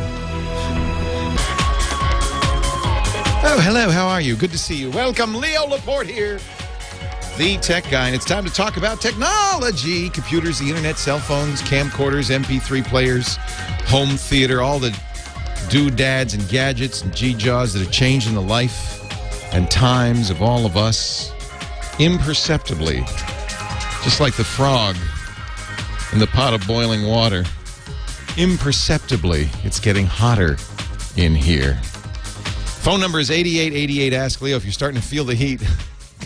Oh, hello. How are you? Good to see you. Welcome, Leo Laporte here. The Tech Guy, and it's time to talk about technology. Computers, the internet, cell phones, camcorders, MP3 players, home theater, all the doodads and gadgets and G-jaws that are changing the life and times of all of us imperceptibly. Just like the frog in the pot of boiling water. Imperceptibly, it's getting hotter in here. Phone number is 8888 Ask Leo if you're starting to feel the heat.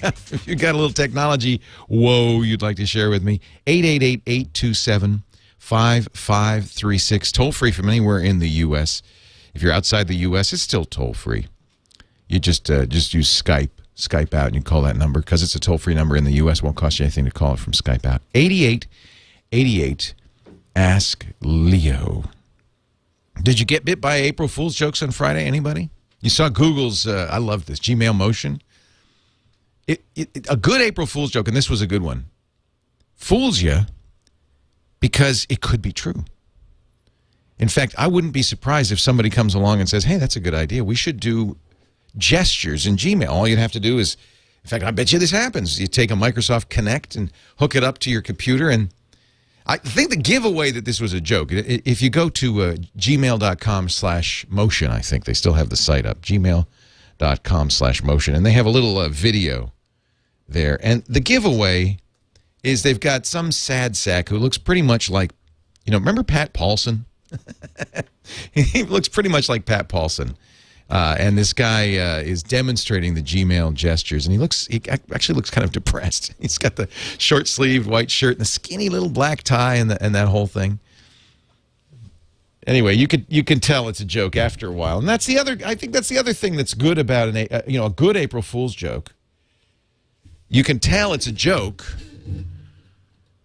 If you got a little technology, whoa, you'd like to share with me, 888-827-5536. Toll-free from anywhere in the U.S. If you're outside the U.S., it's still toll-free. You just use Skype out, and you call that number. Because it's a toll-free number in the U.S., it won't cost you anything to call it from Skype out. 8888 Ask Leo. Did you get bit by April Fool's jokes on Friday? Anybody? You saw Google's, I love this, Gmail Motion. A good April Fool's joke, and this was a good one, fools you because it could be true. In fact, I wouldn't be surprised if somebody comes along and says, hey, that's a good idea. We should do gestures in Gmail. All you'd have to do is, in fact, I bet you this happens. You take a Microsoft Connect and hook it up to your computer. And I think the giveaway that this was a joke, if you go to gmail.com/motion, I think they still have the site up, gmail.com/motion, and they have a little video there. And the giveaway is they've got some sad sack who looks pretty much like, remember Pat Paulson? He looks pretty much like Pat Paulson. And this guy is demonstrating the Gmail gestures, and he actually looks kind of depressed. He's got the short-sleeved white shirt and the skinny little black tie and that whole thing. Anyway, you can tell it's a joke after a while, and I think that's the other thing that's good about a good April Fool's joke. You can tell it's a joke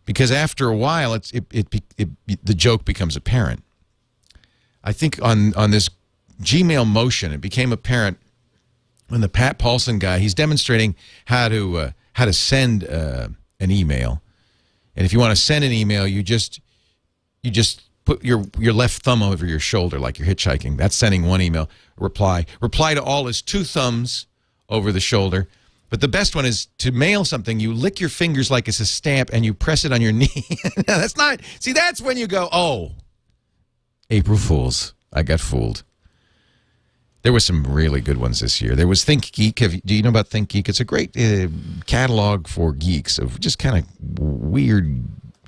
because after a while, the joke becomes apparent. I think on this Gmail Motion, it became apparent when the Pat Paulson guy, he's demonstrating how to send an email, and if you want to send an email, you just put your left thumb over your shoulder like you're hitchhiking. That's sending one email. Reply to all is two thumbs over the shoulder. But the best one is to mail something. You lick your fingers like it's a stamp and you press it on your knee. That's not. See, that's when you go, oh, April Fools. I got fooled. There were some really good ones this year. There was Think Geek. Do you know about Think Geek? It's a great catalog for geeks of just kind of weird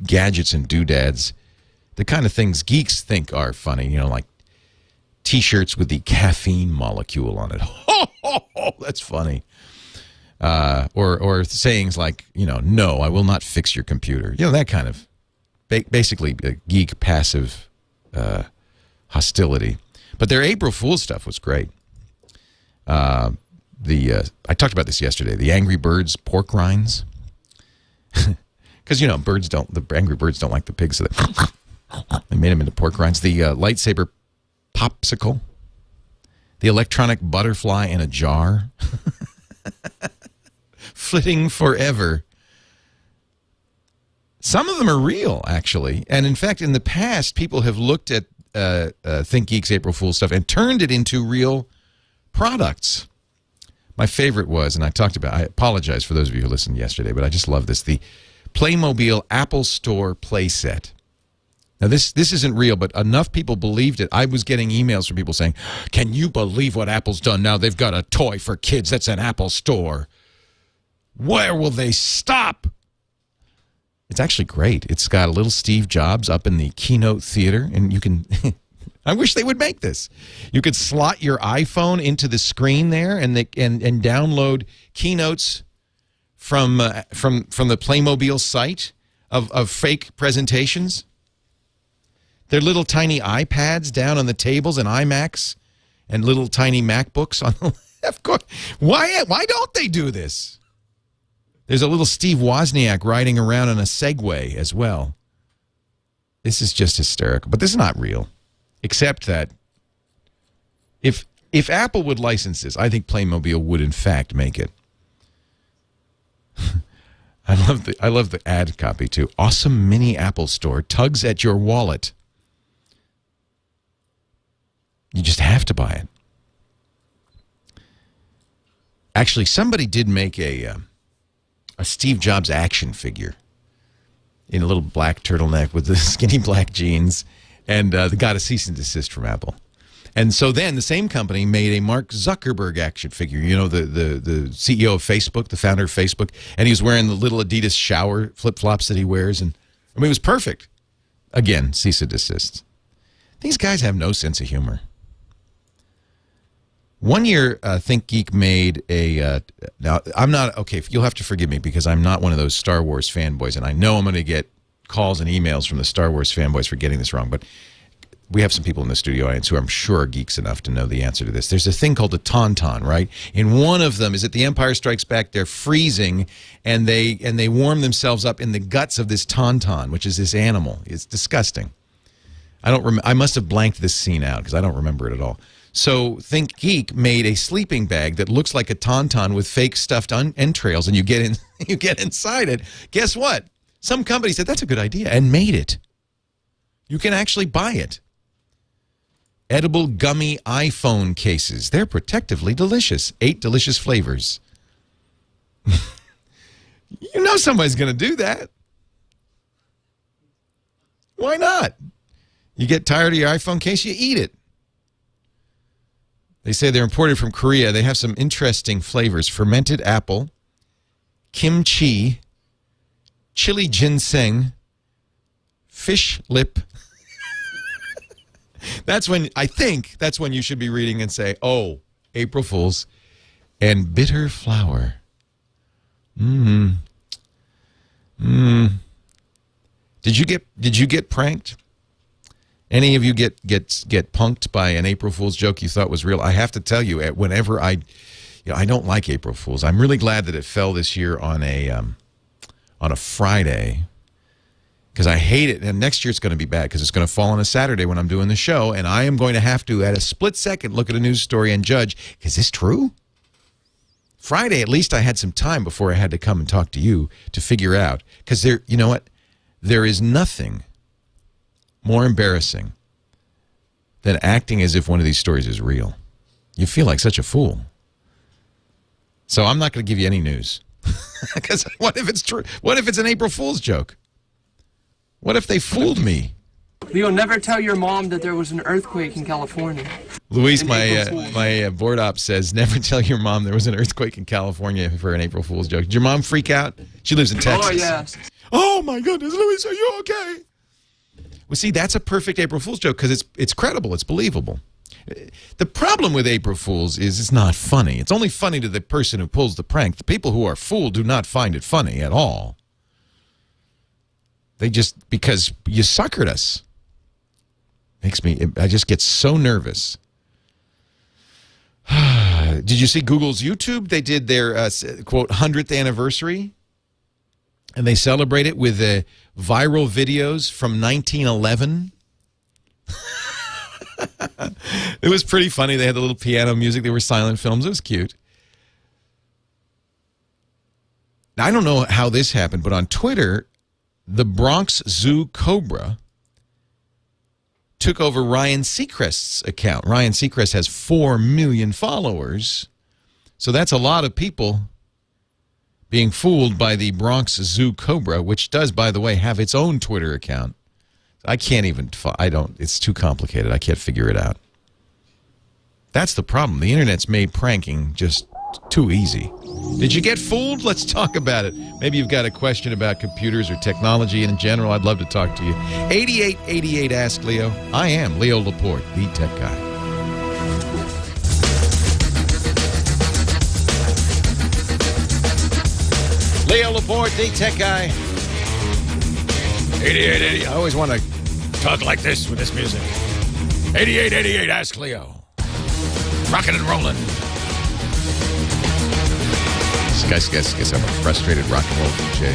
gadgets and doodads. The kind of things geeks think are funny, like T-shirts with the caffeine molecule on it. Oh, that's funny. Or sayings like, no, I will not fix your computer. That kind of, basically geek passive hostility. But their April Fool's stuff was great. I talked about this yesterday, the Angry Birds pork rinds. Because, the angry birds don't like the pigs, so they made them into pork rinds. The lightsaber popsicle. The electronic butterfly in a jar. Flitting forever. Some of them are real, actually. And in fact, in the past, people have looked at Think Geek's April Fool's stuff and turned it into real products. My favorite was, and I apologize for those of you who listened yesterday, but I just love this, the Playmobil Apple Store playset. Now, this isn't real, but enough people believed it. I was getting emails from people saying, can you believe what Apple's done now? They've got a toy for kids that's an Apple Store. Where will they stop? It's actually great. It's got a little Steve Jobs up in the keynote theater, and you can... I wish they would make this. You could slot your iPhone into the screen there and download keynotes from the Playmobil site of fake presentations. They're little tiny iPads down on the tables and iMacs and little tiny MacBooks on the left. Why don't they do this? There's a little Steve Wozniak riding around on a Segway as well. This is just hysterical. But this is not real. Except that if Apple would license this, I think Playmobil would in fact make it. I love the ad copy too. Awesome mini Apple Store tugs at your wallet. You just have to buy it. Actually, somebody did make a Steve Jobs action figure in a little black turtleneck with the skinny black jeans, and they got a cease and desist from Apple. And so then the same company made a Mark Zuckerberg action figure, the CEO of Facebook, the founder of Facebook, and he was wearing the little Adidas shower flip-flops that he wears, and it was perfect. Again, cease and desist. These guys have no sense of humor. One year, Think Geek made a... now, I'm not... Okay, you'll have to forgive me because I'm not one of those Star Wars fanboys, and I know I'm going to get calls and emails from the Star Wars fanboys for getting this wrong, but we have some people in the studio audience who I'm sure are geeks enough to know the answer to this. There's a thing called a tauntaun, right? In one of them, is it The Empire Strikes Back? They're freezing, and they warm themselves up in the guts of this tauntaun, which is this animal. It's disgusting. I must have blanked this scene out because I don't remember it at all. So Think Geek made a sleeping bag that looks like a tauntaun with fake stuffed entrails, and you get inside it. Guess what? Some company said that's a good idea and made it. You can actually buy it. Edible gummy iPhone cases. They're protectively delicious. 8 delicious flavors. You know somebody's going to do that. Why not? You get tired of your iPhone case, you eat it. They say they're imported from Korea. They have some interesting flavors. Fermented apple, kimchi, chili ginseng, fish lip. I think that's when you should be reading and say, oh, April Fools, and bitter flower. Did you get pranked? Any of you get punked by an April Fool's joke you thought was real? I have to tell you, whenever I don't like April Fools. I'm really glad that it fell this year on a Friday because I hate it. And next year it's going to be bad because it's going to fall on a Saturday when I'm doing the show, and I am going to have to, at a split second, look at a news story and judge, is this true? Friday, at least I had some time before I had to come and talk to you to figure out. Because you know what? There is nothing more embarrassing than acting as if one of these stories is real. You feel like such a fool. So I'm not going to give you any news. Because what if it's true? What if it's an April Fool's joke? What if they fooled me? Leo, never tell your mom that there was an earthquake in California. Luis, my board op says, never tell your mom there was an earthquake in California for an April Fool's joke. Did your mom freak out? She lives in Texas. Oh, yeah. Oh, my goodness, Luis, are you okay? Well, see, that's a perfect April Fool's joke because it's credible. It's believable. The problem with April Fools is it's not funny. It's only funny to the person who pulls the prank. The people who are fooled do not find it funny at all. They just, because you suckered us. I just get so nervous. Did you see Google's YouTube? They did their, quote, 100th anniversary And they celebrate it with viral videos from 1911. It was pretty funny. They had the little piano music. They were silent films. It was cute. Now, I don't know how this happened, but on Twitter, the Bronx Zoo Cobra took over Ryan Seacrest's account. Ryan Seacrest has 4 million followers. So that's a lot of people being fooled by the Bronx Zoo Cobra, which does, by the way, have its own Twitter account. I can't even, it's too complicated. I can't figure it out. That's the problem. The internet's made pranking just too easy. Did you get fooled? Let's talk about it. Maybe you've got a question about computers or technology in general. I'd love to talk to you. 8888 Ask Leo. I am Leo Laporte, the tech guy. Leo Laporte, the tech guy. 8888. I always want to talk like this with this music. 8888 Ask Leo. Rockin' and rollin'. Guess I'm a frustrated rock and roll DJ.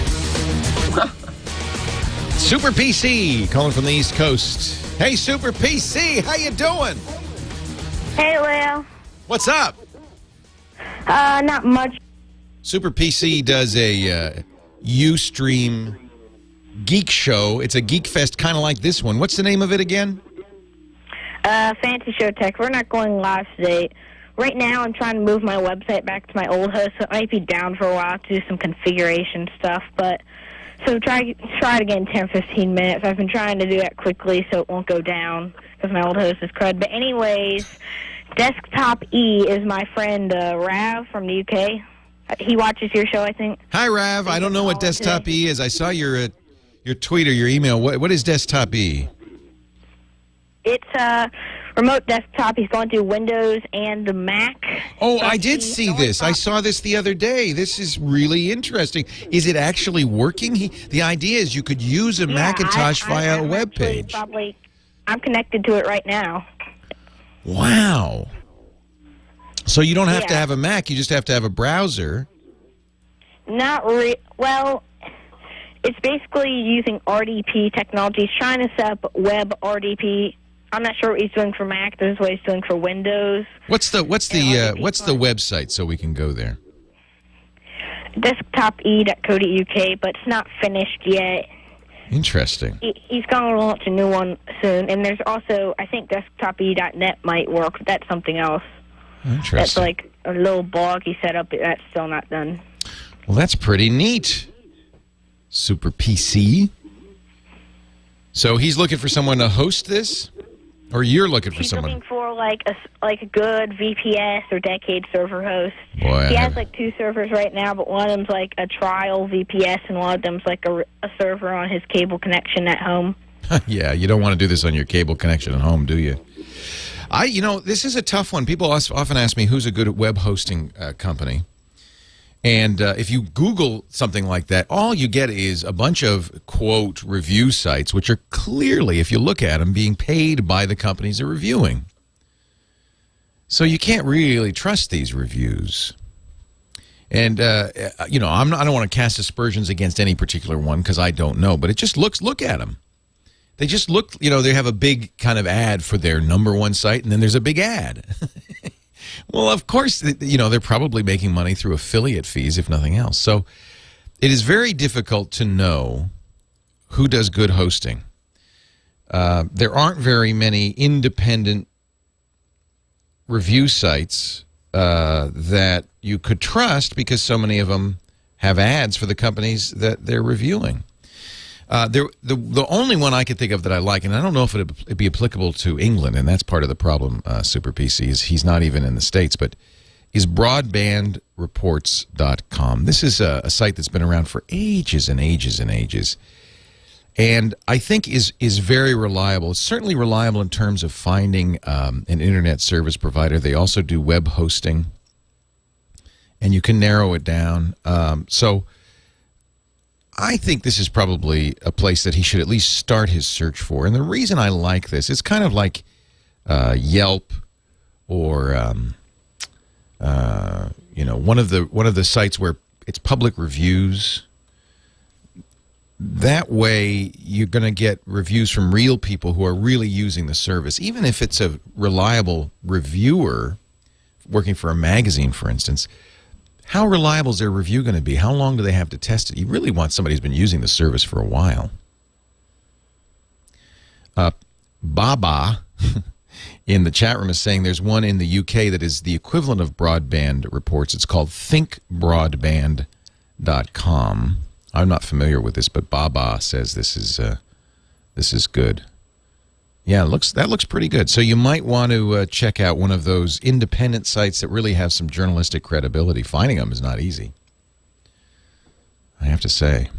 Super PC calling from the East Coast. Hey, Super PC, how you doing? Hey, Leo. What's up? Not much. Super PC does a Ustream geek show. It's a geek fest kind of like this one. What's the name of it again? Fancy Show Tech. We're not going live today. Right now, I'm trying to move my website back to my old host, so it might be down for a while to do some configuration stuff. But so try it again in 10 or 15 minutes. I've been trying to do that quickly so it won't go down because my old host is crud. But anyways, Desktop E is my friend Rav from the UK. He watches your show, I think. Hi, Rav. I don't know what Desktop E is. I saw your tweet or your email. What is Desktop E? It's a remote desktop. He's going through Windows and the Mac. Oh, I did see this. I saw this the other day. This is really interesting. Is it actually working? The idea is you could use a Macintosh via a web page. I'm connected to it right now. Wow. So you don't have to have a Mac. You just have to have a browser. Well, it's basically using RDP technology. He's trying to set up web RDP. I'm not sure what he's doing for Mac. This is what he's doing for Windows. What's the website so we can go there? Desktope.co.uk, but it's not finished yet. Interesting. He's going to launch a new one soon, and there's also, I think desktope.net might work, but that's something else. Interesting. That's like a little blog he set up, but that's still not done. Well, that's pretty neat. Super PC. So he's looking for someone to host this? Or you're looking for someone? He's looking for like a good VPS or Decade server host. Boy, he has like 2 servers right now, but one of them's like a trial VPS, and one of them's like a server on his cable connection at home. Yeah, you don't want to do this on your cable connection at home, do you? This is a tough one. People often ask me who's a good web hosting company. And if you Google something like that, all you get is a bunch of, quote, review sites, which are clearly, if you look at them, being paid by the companies they're reviewing. So you can't really trust these reviews. And, I don't want to cast aspersions against any particular one because I don't know, but it just look at them. They just look, they have a big kind of ad for their #1 site, and then there's a big ad. Well, of course, they're probably making money through affiliate fees, if nothing else. So it is very difficult to know who does good hosting. There aren't very many independent review sites that you could trust because so many of them have ads for the companies that they're reviewing. The only one I could think of that I like, and I don't know if it'd be applicable to England, and that's part of the problem, Super PC, is he's not even in the States, but is broadbandreports.com. This is a site that's been around for ages and ages and ages, and I think is very reliable. It's certainly reliable in terms of finding an internet service provider. They also do web hosting, and you can narrow it down. So I think this is probably a place that he should at least start his search for. And the reason I like this, it's kind of like Yelp or one of the sites where it's public reviews. That way, you're going to get reviews from real people who are really using the service. Even if it's a reliable reviewer working for a magazine, for instance, how reliable is their review going to be? How long do they have to test it? You really want somebody who's been using the service for a while. Baba in the chat room is saying there's one in the UK that is the equivalent of broadband reports. It's called thinkbroadband.com. I'm not familiar with this, but Baba says this is good. Yeah, that looks pretty good. So you might want to check out one of those independent sites that really have some journalistic credibility. Finding them is not easy, I have to say.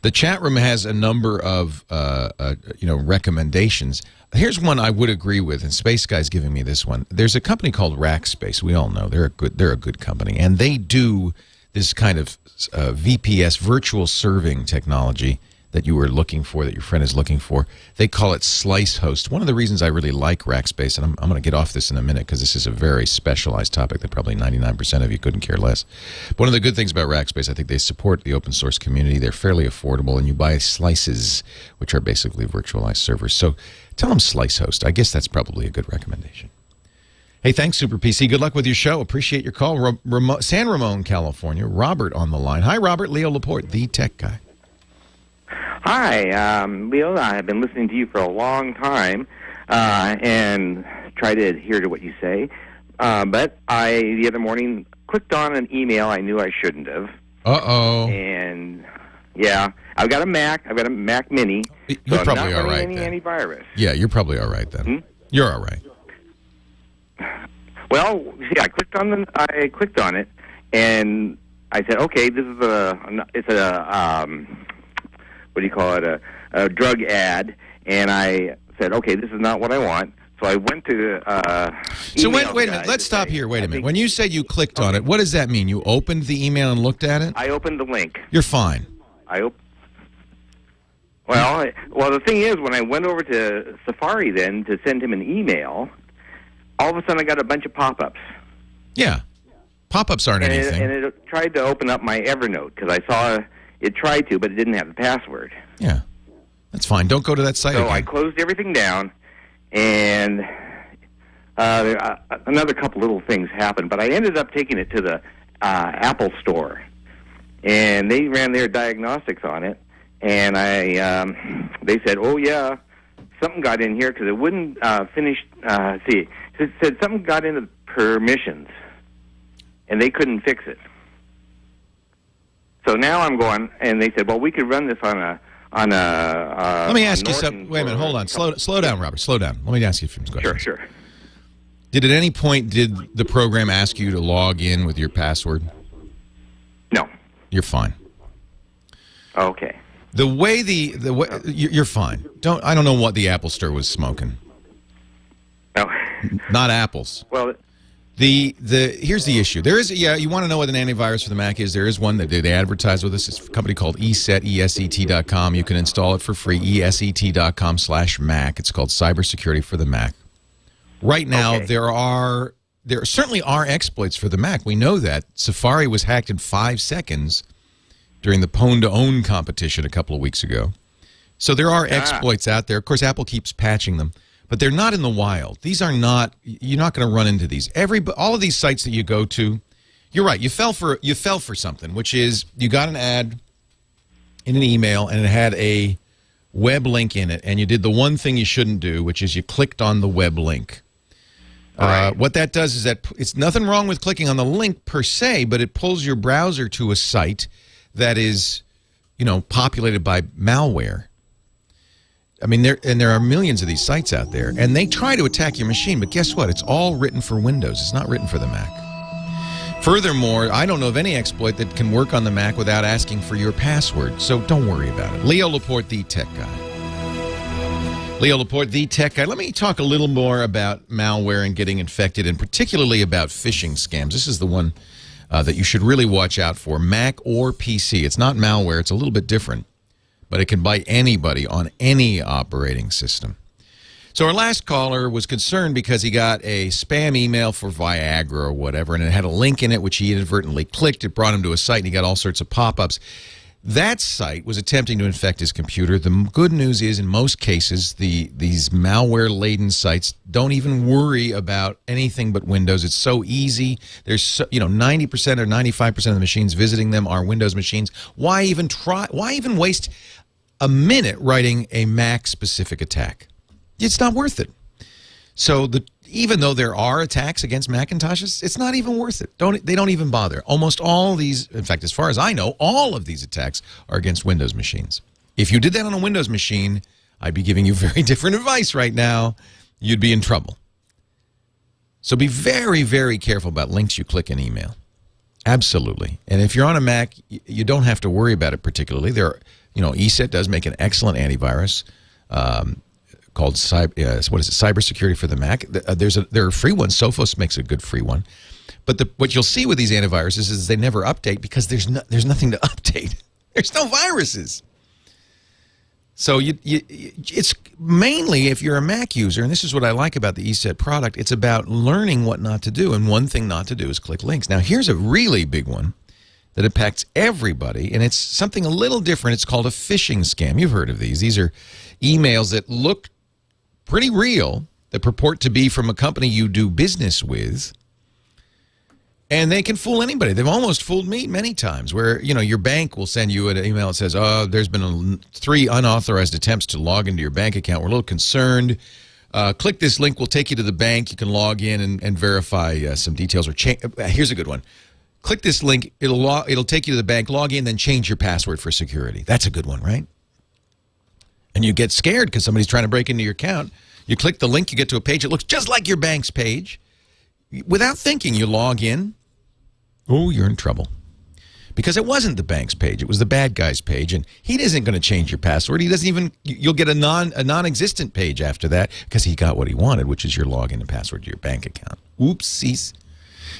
The chat room has a number of recommendations. Here's one I would agree with, and Space Guy's giving me this one. There's a company called Rackspace. We all know they're a good company, and they do this kind of VPS, virtual serving technology that you were looking for, that your friend is looking for. They call it Slice Host. One of the reasons I really like Rackspace, and I'm going to get off this in a minute because this is a very specialized topic that probably 99% of you couldn't care less. But one of the good things about Rackspace, I think they support the open source community. They're fairly affordable, and you buy slices, which are basically virtualized servers. So tell them Slice Host. I guess that's probably a good recommendation. Hey, thanks, Super PC. Good luck with your show. Appreciate your call. San Ramon, California. Robert on the line. Hi, Robert. Leo Laporte, the tech guy. Hi, Leo. I have been listening to you for a long time and try to adhere to what you say. But the other morning, clicked on an email I knew I shouldn't have. Uh-oh. And, yeah, I've got a Mac. I've got a Mac Mini. You're so probably I'm not all right running any antivirus. Yeah, you're probably all right then. You're all right. Well, see, I clicked on it, and I said, okay, this is what do you call it, a drug ad, and I said, okay, this is not what I want. So I went to So wait a minute. Let's stop here. Wait a minute. When you said you clicked on it, what does that mean? You opened the email and looked at it? I opened the link. You're fine. Well, the thing is, when I went over to Safari then to send him an email, all of a sudden I got a bunch of pop-ups. Yeah. Pop-ups aren't anything. And it tried to open up my Evernote because I saw it tried to, but it didn't have the password. Yeah. That's fine. Don't go to that site again. So I closed everything down, and another couple little things happened, but I ended up taking it to the Apple store, and they ran their diagnostics on it, and they said, oh, yeah, something got in here because it wouldn't finish. It said something got into the permissions, and they couldn't fix it. So now I'm going, and they said, well, we could run this on a Let me ask you something. Wait a minute. Hold on. Slow down, Robert. Slow down. Let me ask you a few questions. Sure. Did at any point did the program ask you to log in with your password? No. You're fine. Okay. The way you're fine. I don't know what the Apple Store was smoking. No. Not apples. Well, here's the issue. There is you want to know what an antivirus for the Mac is? There is one that they advertise with us. It's a company called ESET, ESET.com. You can install it for free, ESET.com/Mac. It's called Cybersecurity for the Mac. Right now, there certainly are exploits for the Mac. We know that. Safari was hacked in 5 seconds during the Pwn2Own competition a couple of weeks ago. So there are exploits out there. Of course, Apple keeps patching them. But they're not in the wild. These are not. You're not going to run into these. All of these sites that you go to, you're right. You fell for something, which is you got an ad in an email and it had a web link in it, and you did the one thing you shouldn't do, which is you clicked on the web link. What that does is that it's nothing wrong with clicking on the link per se, but it pulls your browser to a site that is, populated by malware. I mean, there are millions of these sites out there, and they try to attack your machine, but guess what? It's all written for Windows. It's not written for the Mac. Furthermore, I don't know of any exploit that can work on the Mac without asking for your password, so don't worry about it. Leo Laporte, the tech guy. Leo Laporte, the tech guy. Let me talk a little more about malware and getting infected, and particularly about phishing scams. This is the one that you should really watch out for, Mac or PC. It's not malware. It's a little bit different, but it can bite anybody on any operating system. So our last caller was concerned because he got a spam email for Viagra or whatever, and it had a link in it which he inadvertently clicked. It brought him to a site, and he got all sorts of pop-ups. That site was attempting to infect his computer. The good news is, in most cases, these malware-laden sites don't even worry about anything but Windows. It's so easy. There's 90% or 95% of the machines visiting them are Windows machines. Why even try? Why even waste a minute writing a Mac-specific attack? It's not worth it. So even though there are attacks against Macintoshes, it's not even worth it. They don't even bother. Almost all these, in fact, as far as I know, all of these attacks are against Windows machines. If you did that on a Windows machine, I'd be giving you very different advice right now. You'd be in trouble. So be very, very careful about links you click in email. Absolutely. And if you're on a Mac, you don't have to worry about it particularly. ESET does make an excellent antivirus. Called cybersecurity for the Mac. There are free ones. Sophos makes a good free one, but what you'll see with these antiviruses is they never update because there's nothing to update. There's no viruses. So it's mainly if you're a Mac user, and this is what I like about the ESET product. It's about learning what not to do, and one thing not to do is click links. Now here's a really big one that impacts everybody, and it's something a little different. It's called a phishing scam. You've heard of these. These are emails that look pretty real, that purport to be from a company you do business with, and they can fool anybody. They've almost fooled me many times where, your bank will send you an email that says, there's been 3 unauthorized attempts to log into your bank account. We're a little concerned. Click this link. We'll take you to the bank. You can log in and verify some details. Or here's a good one. Click this link. It'll take you to the bank. Log in, then change your password for security. That's a good one, right? And you get scared because somebody's trying to break into your account. You click the link, you get to a page that looks just like your bank's page. Without thinking, you log in. Oh, you're in trouble. Because it wasn't the bank's page. It was the bad guy's page, and he isn't going to change your password. He doesn't even, you'll get a non-existent page after that because he got what he wanted, which is your login and password to your bank account. Oopsies.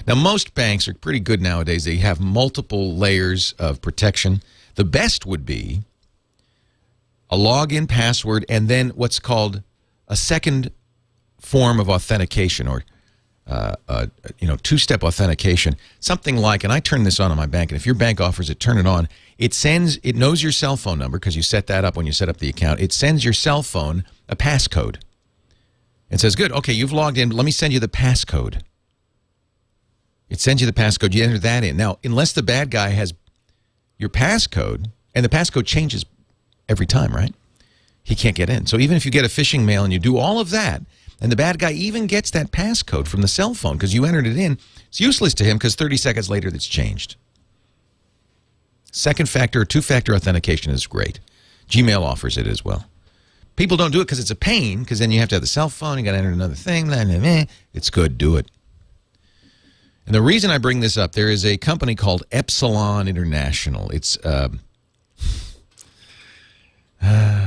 Now, most banks are pretty good nowadays. They have multiple layers of protection. The best would be a login password, and then what's called a second form of authentication, or two-step authentication. Something like, and I turn this on my bank, and if your bank offers it, turn it on. It knows your cell phone number because you set that up when you set up the account. It sends your cell phone a passcode. It says, good, okay, you've logged in. Let me send you the passcode. It sends you the passcode. You enter that in. Now, unless the bad guy has your passcode, and the passcode changes every time, right? He can't get in. So even if you get a phishing mail and you do all of that, and the bad guy even gets that passcode from the cell phone because you entered it in, it's useless to him because 30 seconds later it's changed. Second factor or two-factor authentication is great. Gmail offers it as well. People don't do it because it's a pain, because then you have to have the cell phone, you got to enter another thing. It's good. Do it. And the reason I bring this up, there is a company called Epsilon International. It's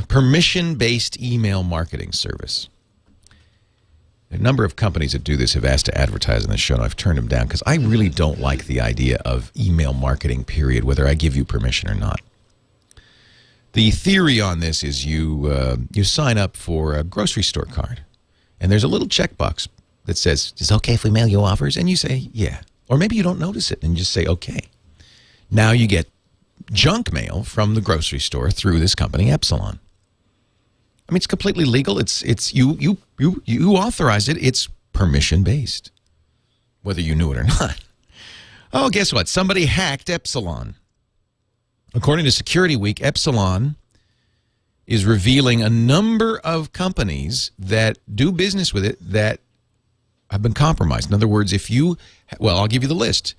permission-based email marketing service. A number of companies that do this have asked to advertise on the show, and I've turned them down because I really don't like the idea of email marketing, period, whether I give you permission or not. The theory on this is you sign up for a grocery store card, and there's a little checkbox that says, is it okay if we mail you offers? And you say, yeah. Or maybe you don't notice it and just say, okay. Now you get junk mail from the grocery store through this company, Epsilon. I mean, it's completely legal. You authorize it. It's permission-based, whether you knew it or not. Oh, guess what? Somebody hacked Epsilon. According to Security Week, Epsilon is revealing a number of companies that do business with it that have been compromised. In other words, I'll give you the list.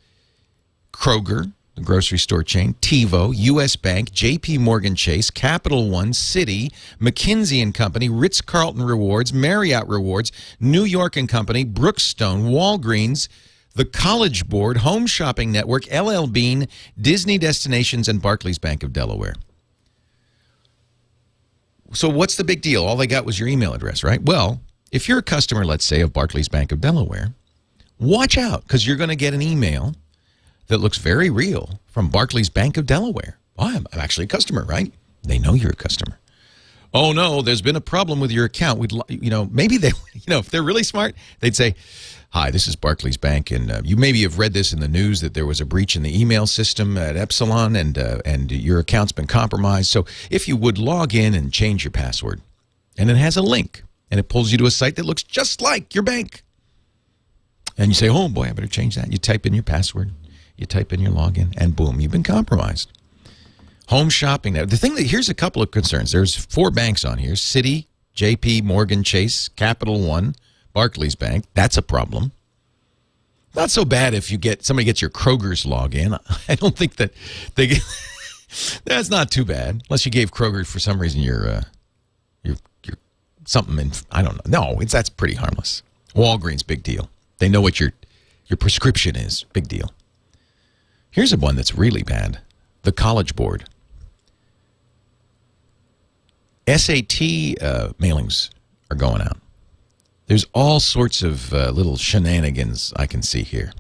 Kroger, the grocery store chain, TiVo, U.S. Bank, J.P. Morgan Chase, Capital One, Citi, McKinsey & Company, Ritz-Carlton Rewards, Marriott Rewards, New York & Company, Brookstone, Walgreens, the College Board, Home Shopping Network, LL Bean, Disney Destinations, and Barclays Bank of Delaware. So what's the big deal? All they got was your email address, right? Well, if you're a customer, let's say, of Barclays Bank of Delaware, watch out, because you're going to get an email that looks very real from Barclays Bank of Delaware. Oh, I'm actually a customer, right? They know you're a customer. oh no, there's been a problem with your account. Maybe they, if they're really smart, they'd say, hi, this is Barclays Bank, and you maybe have read this in the news that there was a breach in the email system at Epsilon, and your account's been compromised. So if you would log in and change your password, and it has a link, and it pulls you to a site that looks just like your bank. And you say, oh boy, I better change that. You type in your password, you type in your login, and boom, you've been compromised. Home shopping. Now, here's a couple of concerns. There's 4 banks on here: Citi, JP Morgan Chase, Capital One, Barclays Bank. That's a problem. Not so bad if somebody gets your Kroger's login. I don't think that that's not too bad, unless you gave Kroger for some reason your something in, I don't know. No, that's pretty harmless. Walgreens, big deal. They know what your prescription is. Big deal. Here's one that's really bad. The College Board. SAT mailings are going out. There's all sorts of little shenanigans I can see here.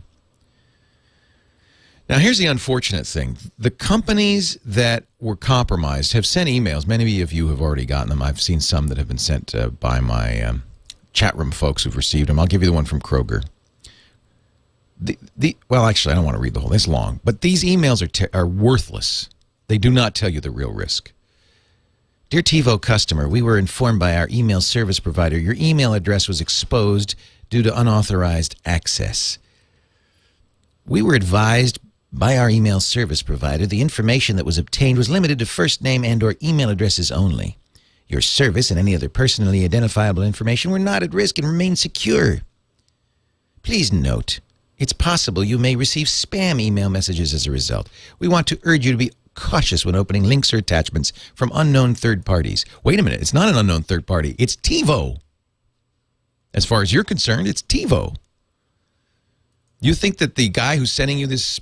Now, here's the unfortunate thing. The companies that were compromised have sent emails. Many of you have already gotten them. I've seen some that have been sent by my chat room folks who've received them. I'll give you the one from Kroger. Well, actually, I don't want to read the whole. It's long. But these emails are worthless. They do not tell you the real risk. Dear TiVo customer, we were informed by our email service provider your email address was exposed due to unauthorized access. We were advised by our email service provider the information that was obtained was limited to first name and or email addresses only. Your service and any other personally identifiable information were not at risk and remain secure. Please note, it's possible you may receive spam email messages as a result. We want to urge you to be cautious when opening links or attachments from unknown third parties. Wait a minute, it's not an unknown third party, it's TiVo. As far as you're concerned, it's TiVo. You think that the guy who's sending you this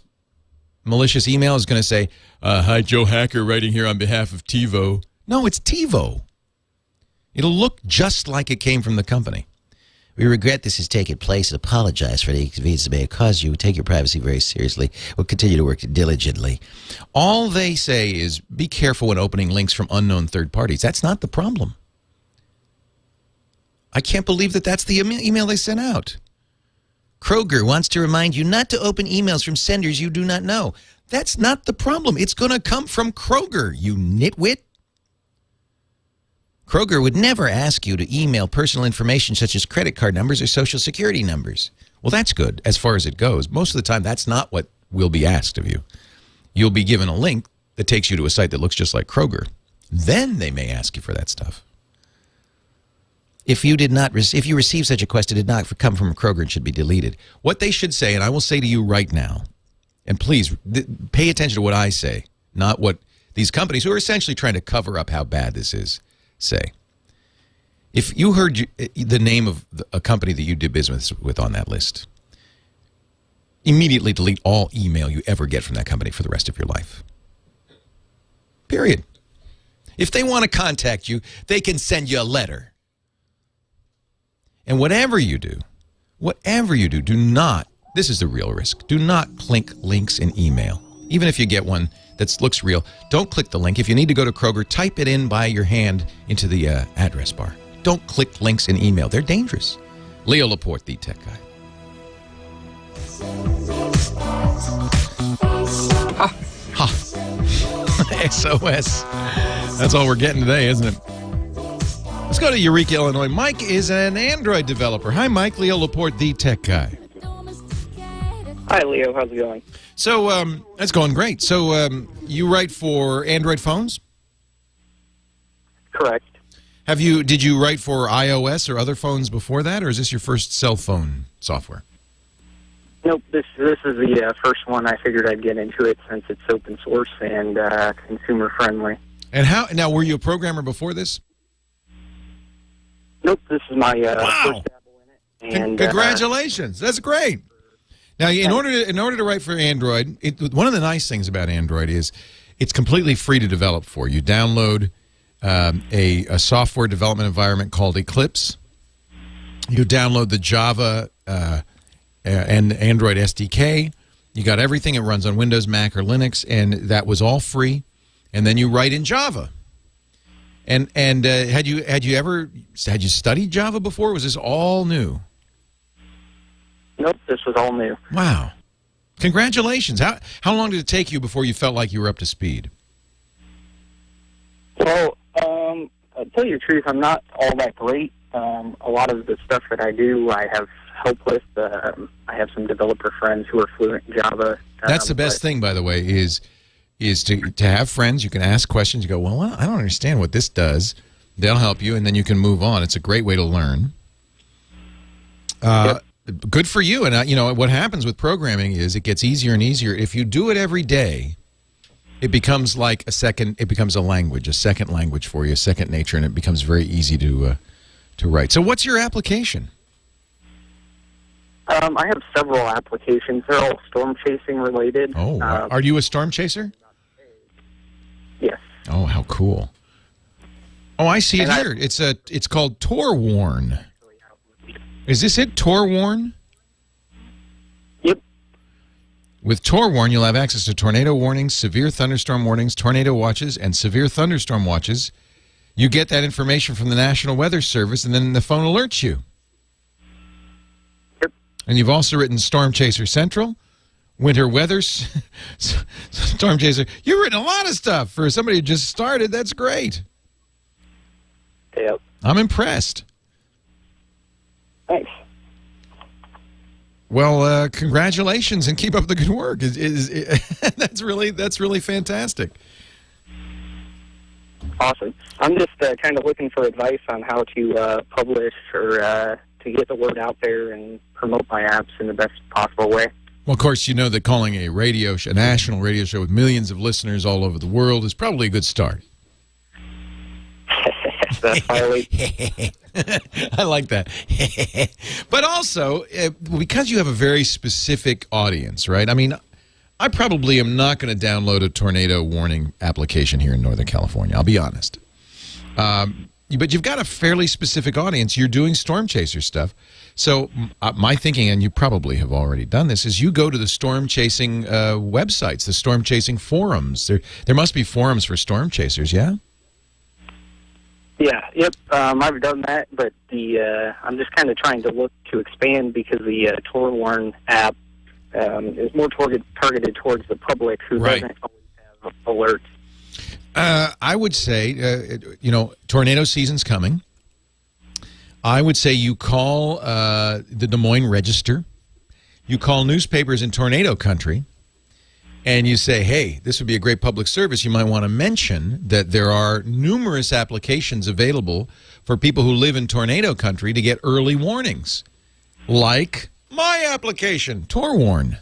malicious email is going to say, hi, Joe Hacker writing here on behalf of TiVo. No, it's TiVo. It'll look just like it came from the company. We regret this has taken place and apologize for the inconvenience it may have caused you. We take your privacy very seriously. We'll continue to work diligently. All they say is be careful when opening links from unknown third parties. That's not the problem. I can't believe that that's the email they sent out. Kroger wants to remind you not to open emails from senders you do not know. That's not the problem. It's going to come from Kroger, you nitwit. Kroger would never ask you to email personal information such as credit card numbers or social security numbers. Well, that's good as far as it goes. Most of the time, that's not what will be asked of you. You'll be given a link that takes you to a site that looks just like Kroger. Then they may ask you for that stuff. If you receive such a request, it did not come from Kroger and should be deleted. What they should say, and I will say to you right now, and please pay attention to what I say, not what these companies who are essentially trying to cover up how bad this is say. If you heard the name of a company that you did business with on that list, immediately delete all email you ever get from that company for the rest of your life. Period. If they want to contact you, they can send you a letter. And whatever you do, do not, this is the real risk, do not click links in email. Even if you get one that looks real, don't click the link. If you need to go to Kroger, type it in by your hand into the address bar. Don't click links in email. They're dangerous. Leo Laporte, the tech guy. SOS. That's all we're getting today, isn't it? Let's go to Eureka, Illinois. Mike is an Android developer. Hi, Mike. Leo Laporte, the tech guy. Hi, Leo. How's it going? So, it's going great. So, you write for Android phones? Correct. Did you write for iOS or other phones before that, or is this your first cell phone software? Nope. This is the first one. I figured I'd get into it since it's open source and consumer friendly. And now, were you a programmer before this? Nope. This is my first dabble in it. And congratulations. That's great. Now, in order to write for Android, one of the nice things about Android is it's completely free to develop for. You download a software development environment called Eclipse. You download the Java and Android SDK. You got everything. It runs on Windows, Mac, or Linux, and that was all free. And then you write in Java. And had you studied Java before? Was this all new? Nope, this was all new. Wow. Congratulations. How long did it take you before you felt like you were up to speed? Well, I'll tell you the truth, I'm not all that great. A lot of the stuff that I do, I have help with. I have some developer friends who are fluent in Java. That's the best thing, by the way, is to have friends. You can ask questions. You go, well, I don't understand what this does. They'll help you, and then you can move on. It's a great way to learn. Yep. Good for you. And, what happens with programming is it gets easier and easier. If you do it every day, it becomes like it becomes a language, a second language for you, a second nature, and it becomes very easy to write. So what's your application? I have several applications. They're all storm chasing related. Oh, are you a storm chaser? Yes. Oh, how cool. Oh, I see it here. It's called Torwarn. Is this it, Torwarn? Yep. With Torwarn, you'll have access to tornado warnings, severe thunderstorm warnings, tornado watches, and severe thunderstorm watches. You get that information from the National Weather Service, and then the phone alerts you. Yep. And you've also written Storm Chaser Central, Winter Weather, Storm Chaser. You've written a lot of stuff for somebody who just started. That's great. Yep. I'm impressed. Thanks. Well, congratulations and keep up the good work. That's really fantastic. Awesome. I'm just kind of looking for advice on how to publish or to get the word out there and promote my apps in the best possible way. Well, of course, you know that calling a national radio show with millions of listeners all over the world is probably a good start. That's finally. I like that. But also, because you have a very specific audience, right? I mean, I probably am not going to download a tornado warning application here in Northern California. I'll be honest. But you've got a fairly specific audience. You're doing storm chaser stuff. So my thinking, and you probably have already done this, is you go to the storm chasing websites, the storm chasing forums. There must be forums for storm chasers, yeah? Yeah, yep. I've done that, but I'm just kind of trying to look to expand because the Torwarn app is more targeted towards the public who doesn't always have alerts. I would say, tornado season's coming. I would say you call the Des Moines Register. You call newspapers in tornado country, and you say, hey, this would be a great public service. You might want to mention that there are numerous applications available for people who live in tornado country to get early warnings, like my application, Torwarn.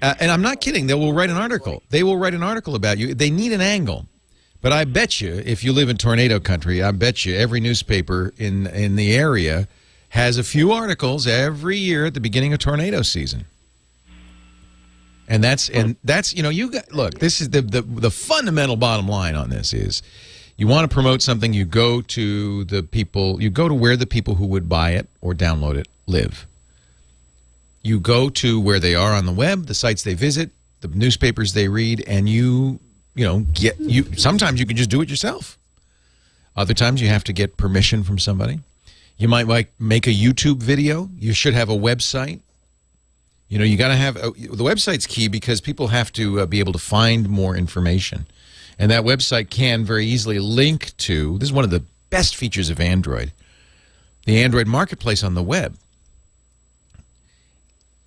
And I'm not kidding. They will write an article. They will write an article about you. They need an angle. But I bet you, if you live in tornado country, I bet you every newspaper in the area has a few articles every year at the beginning of tornado season. And that's you got, look, this is the fundamental bottom line on this is you want to promote something, you go to where the people who would buy it or download it live. You go to where they are on the web, the sites they visit, the newspapers they read, and sometimes you can just do it yourself. Other times you have to get permission from somebody. You might make a YouTube video. You should have a website. You got to have the website's key because people have to be able to find more information. And that website can very easily link to, this is one of the best features of Android, the Android marketplace on the web.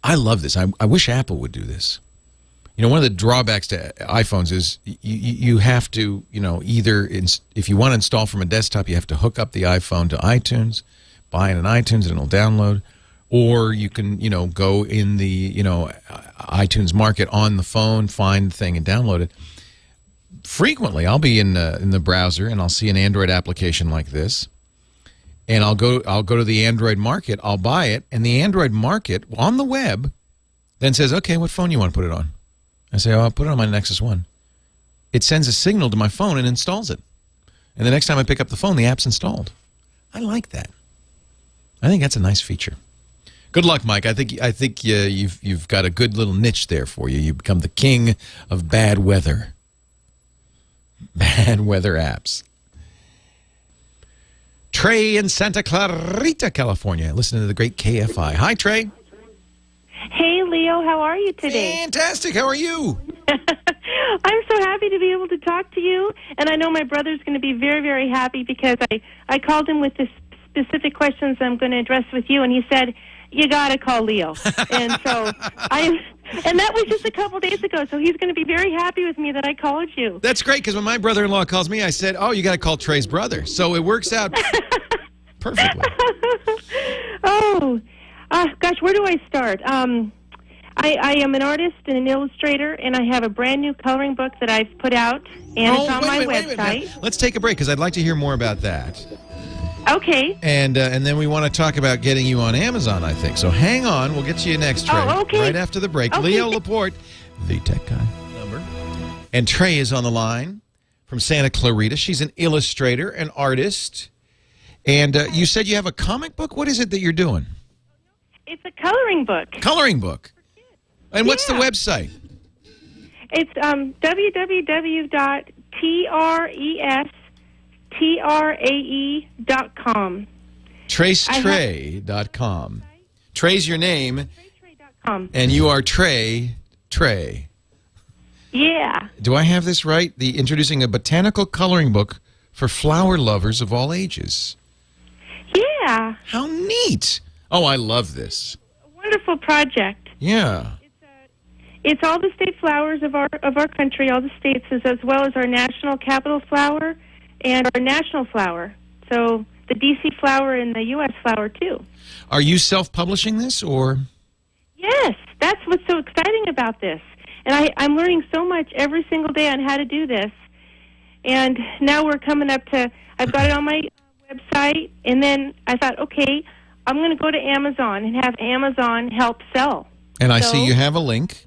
I love this. I wish Apple would do this. One of the drawbacks to iPhones is you have to, either if you want to install from a desktop, you have to hook up the iPhone to iTunes, buy it in iTunes, and it'll download. Or you can, go in the, iTunes market on the phone, find the thing, and download it. Frequently, I'll be in the browser and I'll see an Android application like this, and I'll go to the Android market, I'll buy it, and the Android market on the web then says, okay, what phone you want to put it on? I say, I'll put it on my Nexus 1. It sends a signal to my phone and installs it. And the next time I pick up the phone, the app's installed. I like that. I think that's a nice feature. Good luck, Mike. I think you've got a good little niche there for you. You become the king of bad weather apps. Trey in Santa Clarita, California, listening to the great KFI. Hi, Trey. Hey, Leo, how are you today? Fantastic. How are you? I'm so happy to be able to talk to you, and I know my brother's going to be very, very happy because I called him with the specific questions I'm going to address with you, and he said, you got to call Leo. And so and that was just a couple days ago, so he's going to be very happy with me that I called you. That's great, because when my brother-in-law calls me, I said, oh, you got to call Trey's brother. So it works out perfectly. Oh, gosh, where do I start? I am an artist and an illustrator, and I have a brand new coloring book that I've put out, and it's on my website. Now, let's take a break, because I'd like to hear more about that. Okay. And then we want to talk about getting you on Amazon, I think. So hang on. We'll get to you next, Trey. Oh, okay. Right after the break. Okay. Leo Laporte, the tech guy. Number. And Trey is on the line from Santa Clarita. She's an illustrator, an artist. And you said you have a comic book? What is it that you're doing? It's a coloring book. Coloring book. And what's the website? It's www.trestrae.com. Tracetrey.com. Trey's your name. And you are Trey. Yeah. Do I have this right? Introducing a botanical coloring book for flower lovers of all ages. Yeah. How neat. Oh, I love this. A wonderful project. Yeah. It's all the state flowers of our country, all the states, as well as our national capital flower and our national flower. So the D.C. flower and the U.S. flower, too. Are you self-publishing this, or? Yes, that's what's so exciting about this. And I'm learning so much every single day on how to do this. And now we're coming up to, I've got it on my website, and then I thought, okay, I'm going to go to Amazon and have Amazon help sell. And I see you have a link.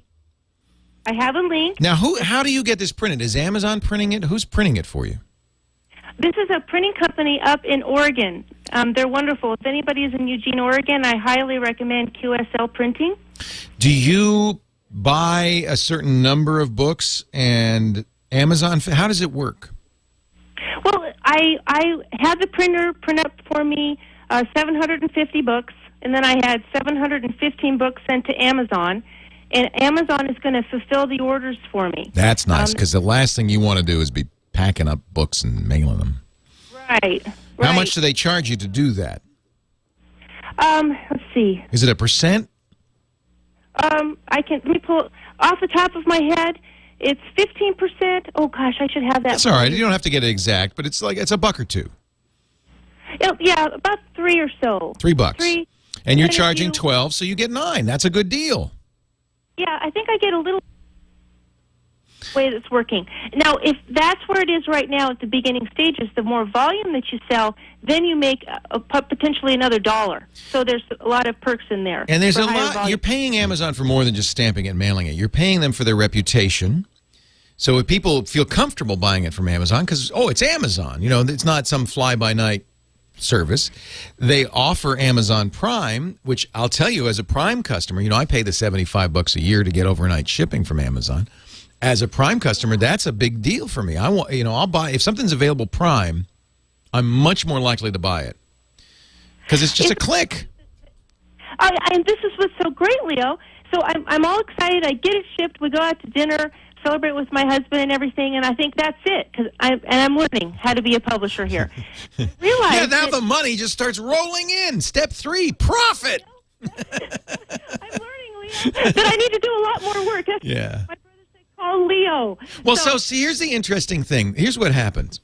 I have a link. Now, how do you get this printed? Is Amazon printing it? Who's printing it for you? This is a printing company up in Oregon. They're wonderful. If anybody is in Eugene, Oregon, I highly recommend QSL Printing. Do you buy a certain number of books and Amazon? How does it work? Well, I had the printer print up for me 750 books, and then I had 715 books sent to Amazon. And Amazon is going to fulfill the orders for me. That's nice, because the last thing you want to do is be packing up books and mailing them. Right. How much do they charge you to do that? Let's see. Is it a percent? Let me pull off the top of my head. It's 15%. Oh gosh, I should have that. That's all right. You don't have to get it exact, but it's a buck or two. Yeah, about $3 or so. $3. And you're charging $12, so you get $9. That's a good deal. Yeah, I think I get a little way that's working. Now, if that's where it is right now at the beginning stages, the more volume that you sell, then you make potentially another $1. So there's a lot of perks in there. And there's a lot. Volume. You're paying Amazon for more than just stamping it and mailing it. You're paying them for their reputation. So if people feel comfortable buying it from Amazon, because, it's Amazon. It's not some fly-by-night service. They offer Amazon Prime, which I'll tell you, as a Prime customer, I pay the $75 a year to get overnight shipping from Amazon. As a Prime customer, that's a big deal for me. I'll buy, if something's available Prime, I'm much more likely to buy it because it's just a click. And this is what's so great, Leo. So I'm all excited. I get it shipped. We go out to dinner, celebrate with my husband and everything, and I think that's it. I'm learning how to be a publisher here. Yeah, now the money just starts rolling in. Step 3, profit. I'm learning, Leo, that I need to do a lot more work. Yeah. My brother said, call Leo. Well, so see, here's the interesting thing. Here's what happens.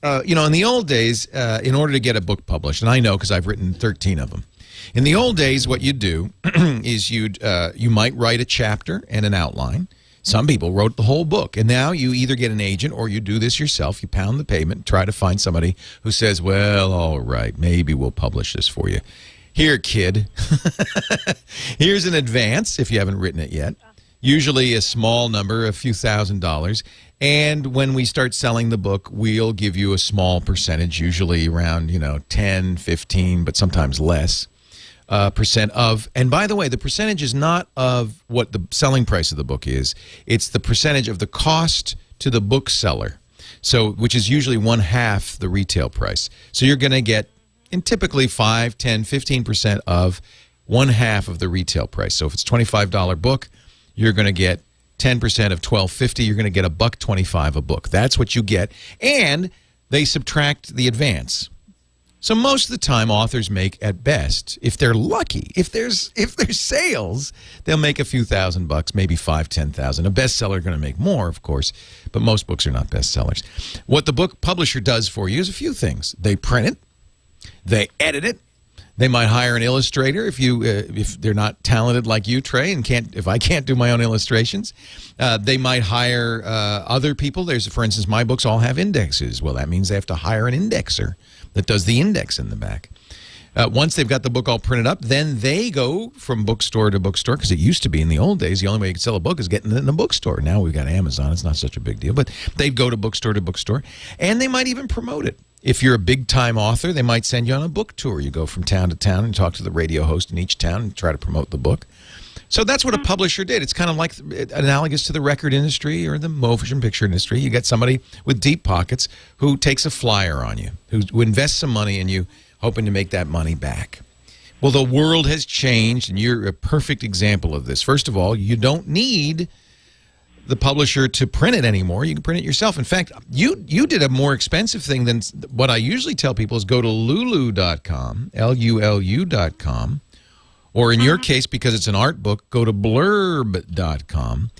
In the old days, in order to get a book published, and I know because I've written 13 of them. In the old days, what you'd do is you might write a chapter and an outline. Some people wrote the whole book, and now you either get an agent or you do this yourself. You pound the pavement, try to find somebody who says, well, all right, maybe we'll publish this for you. Here, kid, here's an advance if you haven't written it yet. Usually a small number, a few $1,000s. And when we start selling the book, we'll give you a small percentage, usually around, 10, 15, but sometimes less. Percent of, and by the way, the percentage is not of what the selling price of the book is. It's the percentage of the cost to the bookseller, so which is usually 1/2 the retail price. So you're going to get and typically 5, 10, 15% of one half of the retail price. So if it's $25 book, you're going to get 10% of $12.50. You're going to get $1.25 a book. That's what you get, and they subtract the advance. So most of the time, authors make at best, if they're lucky, if there's sales, they'll make a few $1,000, maybe 5,000, 10,000. A bestseller going to make more, of course, but most books are not bestsellers. What the book publisher does for you is a few things. They print it, they edit it. They might hire an illustrator if they're not talented like you, Trey, and if I can't do my own illustrations. They might hire other people. For instance, my books all have indexes. Well, that means they have to hire an indexer that does the index in the back. Once they've got the book all printed up, then they go from bookstore to bookstore, because it used to be in the old days, the only way you could sell a book is getting it in the bookstore. Now we've got Amazon. It's not such a big deal. But they'd go to bookstore, and they might even promote it. If you're a big-time author, they might send you on a book tour. You go from town to town and talk to the radio host in each town and try to promote the book. So that's what a publisher did. It's kind of like analogous to the record industry or the motion picture industry. You get somebody with deep pockets who takes a flyer on you, who invests some money in you, hoping to make that money back. Well, the world has changed, and you're a perfect example of this. First of all, you don't need the publisher to print it anymore. You can print it yourself. In fact, you did a more expensive thing than what I usually tell people is go to lulu.com, Lulu.com, or in your case, because it's an art book, go to blurb.com.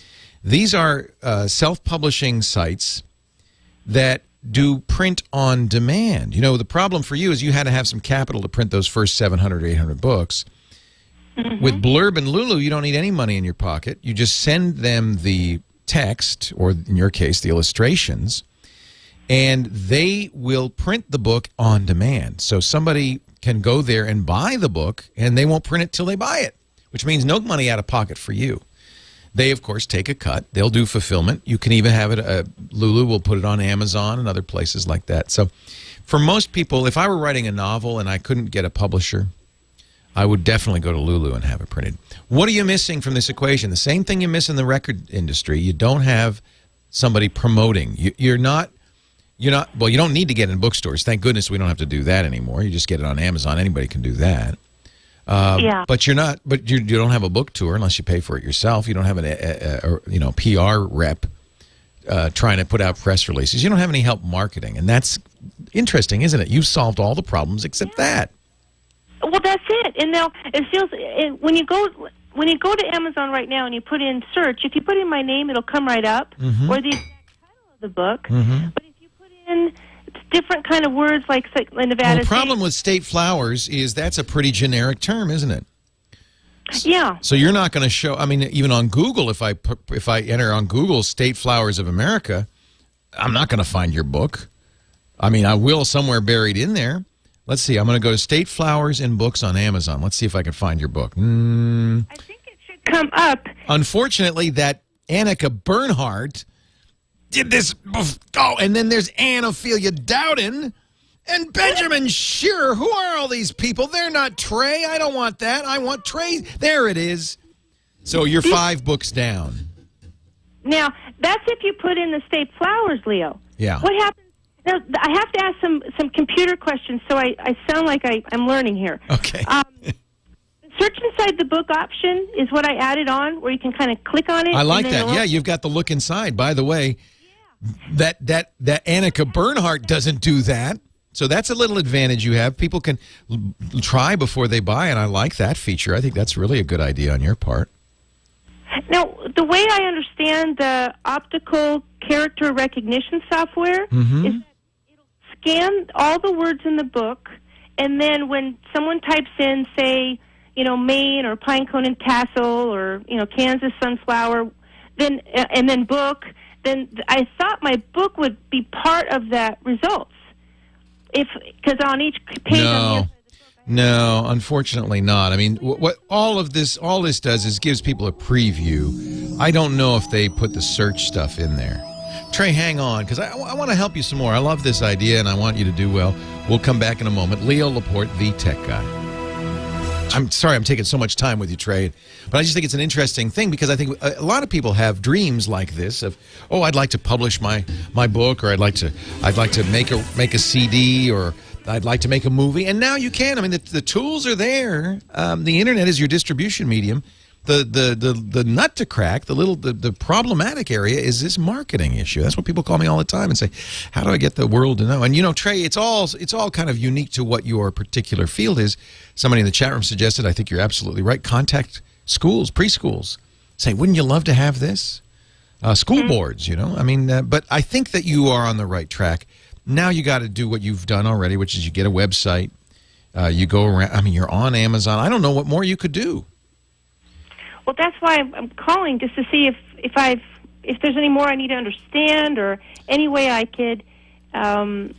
These are self-publishing sites that do print on demand. You know, the problem for you is you had to have some capital to print those first 700 or 800 books. With Blurb and Lulu, you don't need any money in your pocket. You just send them the text, or in your case, the illustrations, and they will print the book on demand. So somebody can go there and buy the book, and they won't print it till they buy it, which means no money out of pocket for you. They, of course, take a cut. They'll do fulfillment. You can even have it, Lulu will put it on Amazon and other places like that. So for most people, if I were writing a novel and I couldn't get a publisher, I would definitely go to Lulu and have it printed. What are you missing from this equation? The same thing you miss in the record industry. You don't have somebody promoting. You're not, well, you don't need to get in bookstores. Thank goodness we don't have to do that anymore. You just get it on Amazon. Anybody can do that. Yeah. But you don't have a book tour unless you pay for it yourself. You don't have an PR rep trying to put out press releases. You don't have any help marketing. And that's interesting, isn't it? You've solved all the problems except that. Well, that's it. And now it feels when you go to Amazon right now and you put in search, if you put in my name, it'll come right up, or the exact title of the book. But if you put in different kind of words like Nevada. Well, the problem with state flowers is that's a pretty generic term, isn't it? Yeah. So you're not going to show. I mean, even on Google, if I enter on Google State Flowers of America, I'm not going to find your book. I mean, I will somewhere buried in there. Let's see. I'm going to go to State Flowers and Books on Amazon. Let's see if I can find your book. I think it should come up. Unfortunately, that Annika Bernhardt did this. Oh, and then there's Anne Ophelia Dowden and Benjamin Shearer. Who are all these people? They're not Trey. I don't want that. I want Trey. There it is. So you're 5 books down. Now, that's if you put in the State Flowers, Leo. Yeah. What happens? Now, I have to ask some computer questions, so I sound like I'm learning here. Okay. Search inside the book option is what I added on, where you can kind of click on it. I like that. Yeah, you've got the look inside. By the way, that Annika Bernhardt doesn't do that. So that's a little advantage you have. People can try before they buy, and I like that feature. I think that's really a good idea on your part. Now, the way I understand the optical character recognition software is that it'll scan all the words in the book, and then when someone types in, say, Maine or Pinecone and Tassel or, Kansas Sunflower, then and then book, then I thought my book would be part of that results. Because on each page No, unfortunately not. I mean, what all this does is gives people a preview. I don't know if they put the search stuff in there. Trey, hang on, because I want to help you some more. I love this idea, and I want you to do well. We'll come back in a moment. Leo Laporte, the tech guy. I'm sorry I'm taking so much time with you, Trey, but I just think it's an interesting thing because I think a lot of people have dreams like this of, I'd like to publish my book, or I'd like to make a CD, or I'd like to make a movie, and now you can. I mean, the tools are there. The internet is your distribution medium. The nut to crack, the problematic area is this marketing issue. That's what people call me all the time and say, how do I get the world to know? And, you know, Trey, it's all kind of unique to what your particular field is. Somebody in the chat room suggested, I think you're absolutely right, contact schools, preschools. Say, wouldn't you love to have this? School boards, you know. I mean, but I think that you are on the right track. Now you got to do what you've done already, which is you get a website. You go around. I mean, you're on Amazon. I don't know what more you could do. Well, that's why I'm calling, just to see if there's any more I need to understand or any way I could.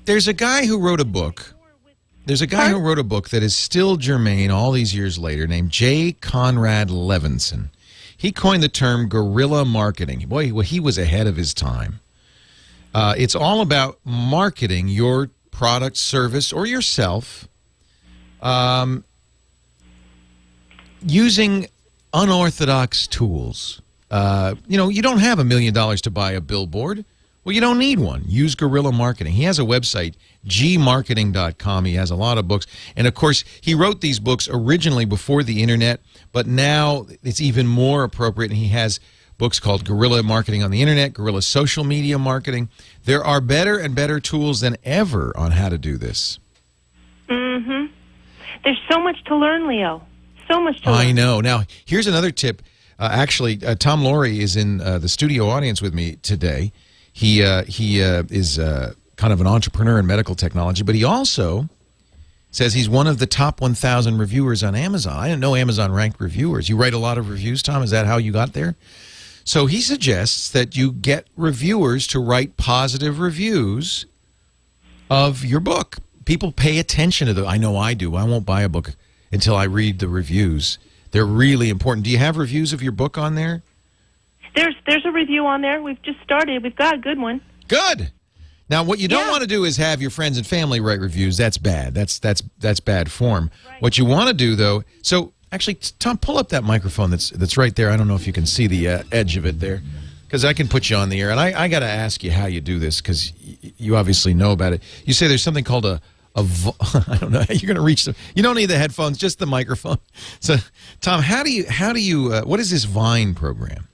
There's a guy who wrote a book. There's a guy who wrote a book that is still germane all these years later, named J. Conrad Levinson. He coined the term guerrilla marketing. Boy, well, he was ahead of his time. It's all about marketing your product, service, or yourself using unorthodox tools. You know, you don't have $1 million to buy a billboard. Well, you don't need one. Use guerrilla marketing. He has a website, gmarketing.com. He has a lot of books. And, of course, he wrote these books originally before the Internet, but now it's even more appropriate. And he has books called Guerrilla Marketing on the Internet, Guerrilla Social Media Marketing. There are better and better tools than ever on how to do this. Mm-hmm. There's so much to learn, Leo. So much to learn. I know. Now, here's another tip. Actually, Tom Laurie is in the studio audience with me today. He is kind of an entrepreneur in medical technology, but he also says he's one of the top 1,000 reviewers on Amazon. I didn't know Amazon ranked reviewers. You write a lot of reviews, Tom? Is that how you got there? So he suggests that you get reviewers to write positive reviews of your book. People pay attention to I know I do. I won't buy a book until I read the reviews. They're really important. Do you have reviews of your book on there? There's a review on there. We've just started. We've got a good one. Good. Now, what you don't want to do is have your friends and family write reviews. That's bad. That's bad form. Right. What you want to do, though, so actually, Tom, pull up that microphone that's right there. I don't know if you can see the edge of it there, because I can put you on the air. And I got to ask you how you do this, because you obviously know about it. You say there's something called I don't know how you're going to reach them. You don't need the headphones, just the microphone. So, Tom, how do you what is this Vine program?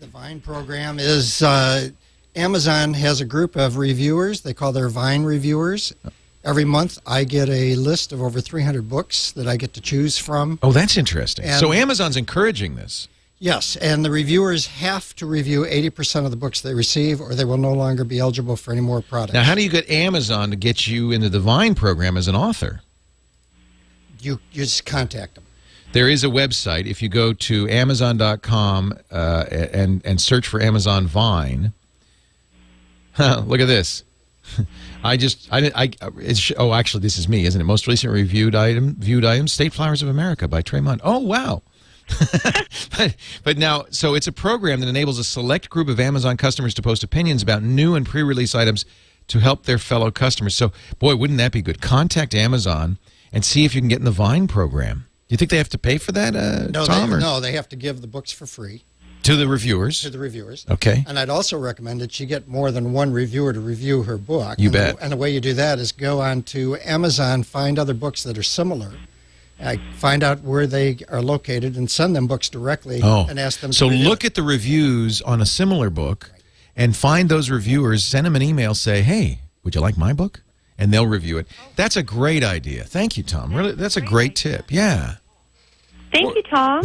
The Vine program is Amazon has a group of reviewers. They call their Vine reviewers. Every month, I get a list of over 300 books that I get to choose from. Oh, that's interesting. And so Amazon's encouraging this. Yes, and the reviewers have to review 80% of the books they receive, or they will no longer be eligible for any more products. Now, how do you get Amazon to get you into the Vine program as an author? You just contact them. There is a website. If you go to Amazon.com and search for Amazon Vine, look at this. Actually, this is me, isn't it? Most recent viewed item, State Flowers of America by Tremont. Oh, wow. but now, so it's a program that enables a select group of Amazon customers to post opinions about new and pre-release items to help their fellow customers. So, boy, wouldn't that be good? Contact Amazon and see if you can get in the Vine program. Do you think they have to pay for that, Tom? No, they have to give the books for free. To the reviewers? To the reviewers. Okay. And I'd also recommend that she get more than one reviewer to review her book. You bet. And the way you do that is go on to Amazon, find other books that are similar, find out where they are located, and send them books directly and ask them to So review look at the reviews on a similar book and find those reviewers, send them an email, say, hey, would you like my book? And they'll review it. That's a great idea. Thank you, Tom. Really, that's a great tip. Yeah. Thank you, Tom.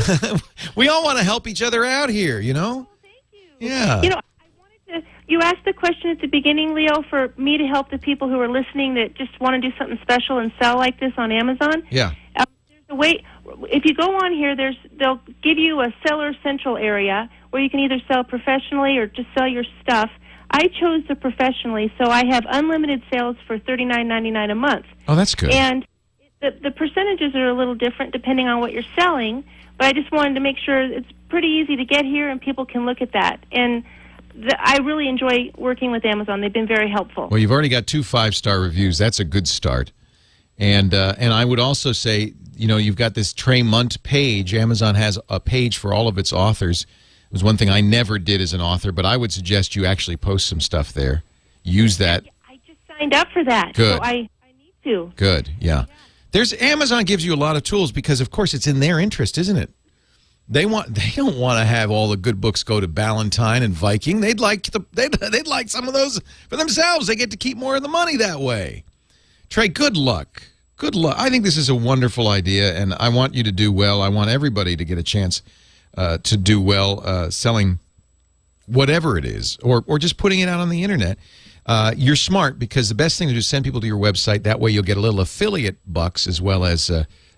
We all want to help each other out here, you know? Oh, thank you. Yeah. You know, I wanted to. You asked the question at the beginning, Leo, for me to help the people who are listening that just want to do something special and sell like this on Amazon. Yeah. There's a way. If you go on here, they'll give you a Seller Central area where you can either sell professionally or just sell your stuff. I chose the professionally, so I have unlimited sales for $39.99 a month. Oh, that's good. And the percentages are a little different depending on what you're selling, but I just wanted to make sure it's pretty easy to get here and people can look at that. And I really enjoy working with Amazon. They've been very helpful. Well, you've already got 2 5-star reviews. That's a good start. And I would also say, you know, you've got this Trey Munt page. Amazon has a page for all of its authors. It was one thing I never did as an author, but I would suggest you actually post some stuff there. Use that. I just signed up for that. Good. So I need to. Good, yeah. Amazon gives you a lot of tools because, of course, it's in their interest, isn't it? They don't want to have all the good books go to Ballantine and Viking. They'd like some of those for themselves. They get to keep more of the money that way. Trey, good luck. Good luck. I think this is a wonderful idea, and I want you to do well. I want everybody to get a chance to do well selling whatever it is, or just putting it out on the internet. You're smart because the best thing to do is send people to your website. That way you'll get a little affiliate bucks as well as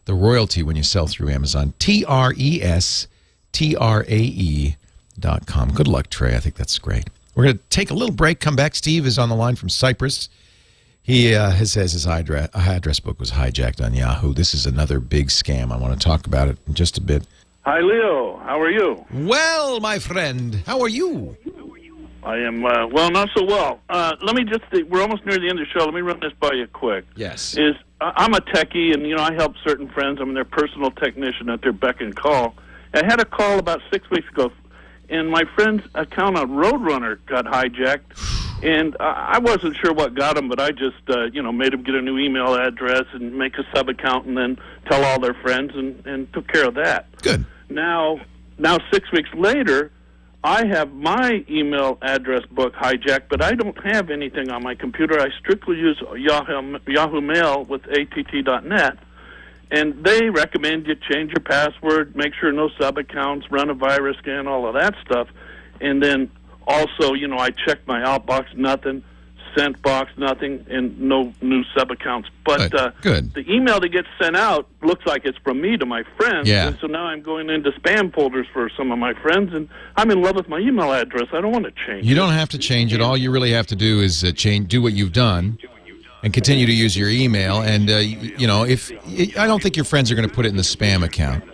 the royalty when you sell through Amazon. TRESTRAE.com. Good luck, Trey. I think that's great. We're going to take a little break, come back. Steve is on the line from Cyprus. He says his address book was hijacked on Yahoo. This is another big scam. I want to talk about it in just a bit. Hi, Leo. How are you? Well, my friend, how are you? I am, well, not so well. Let me just, we're almost near the end of the show. Let me run this by you quick. Yes. I'm a techie, and, I help certain friends. I'm their personal technician at their beck and call. I had a call about 6 weeks ago, and my friend's account on Roadrunner got hijacked, and I wasn't sure what got him, but I just, made him get a new email address and make a sub-account and then tell all their friends and took care of that. Good. Now 6 weeks later, I have my email address book hijacked, but I don't have anything on my computer. I strictly use Yahoo Mail with att.net, and they recommend you change your password, make sure no sub-accounts, run a virus scan, all of that stuff. And then also, I check my outbox, nothing, sent box, nothing, and no new sub-accounts. But good. The email that gets sent out looks like it's from me to my friends. Yeah. And so now I'm going into spam folders for some of my friends, and I'm in love with my email address. I don't want to change You don't have to change it. All you really have to do is do what you've done and continue to use your email. And, I don't think your friends are going to put it in the spam account.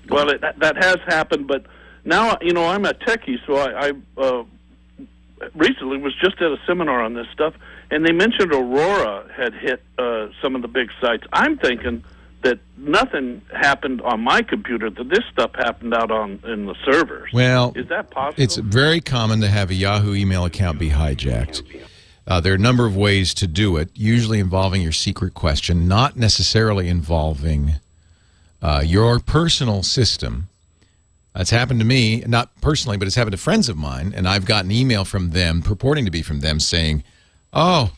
Well, that has happened, but now, I'm a techie, so I recently was just at a seminar on this stuff, and they mentioned Aurora had hit some of the big sites. I'm thinking that nothing happened on my computer, that this stuff happened out in the servers. Well, is that possible? It's very common to have a Yahoo email account be hijacked. There are a number of ways to do it, usually involving your secret question, not necessarily involving your personal system. It's happened to me, not personally, but it's happened to friends of mine, and I've gotten email from them, purporting to be from them, saying, "Oh,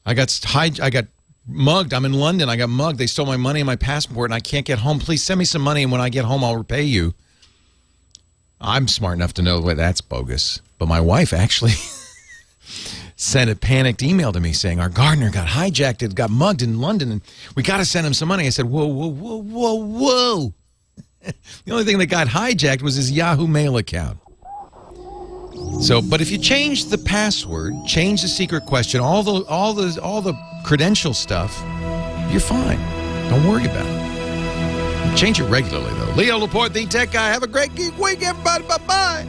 I got mugged. I'm in London. I got mugged. They stole my money and my passport, and I can't get home. Please send me some money, and when I get home, I'll repay you." I'm smart enough to know that's bogus. But my wife actually sent a panicked email to me saying, "Our gardener got hijacked, got mugged in London, and we got to send him some money." I said, "Whoa, whoa, whoa, whoa, whoa." The only thing that got hijacked was his Yahoo Mail account. So, but if you change the password, change the secret question, all the credential stuff, you're fine. Don't worry about it. Change it regularly, though. Leo Laporte, the Tech Guy. Have a great geek week, everybody. Bye-bye.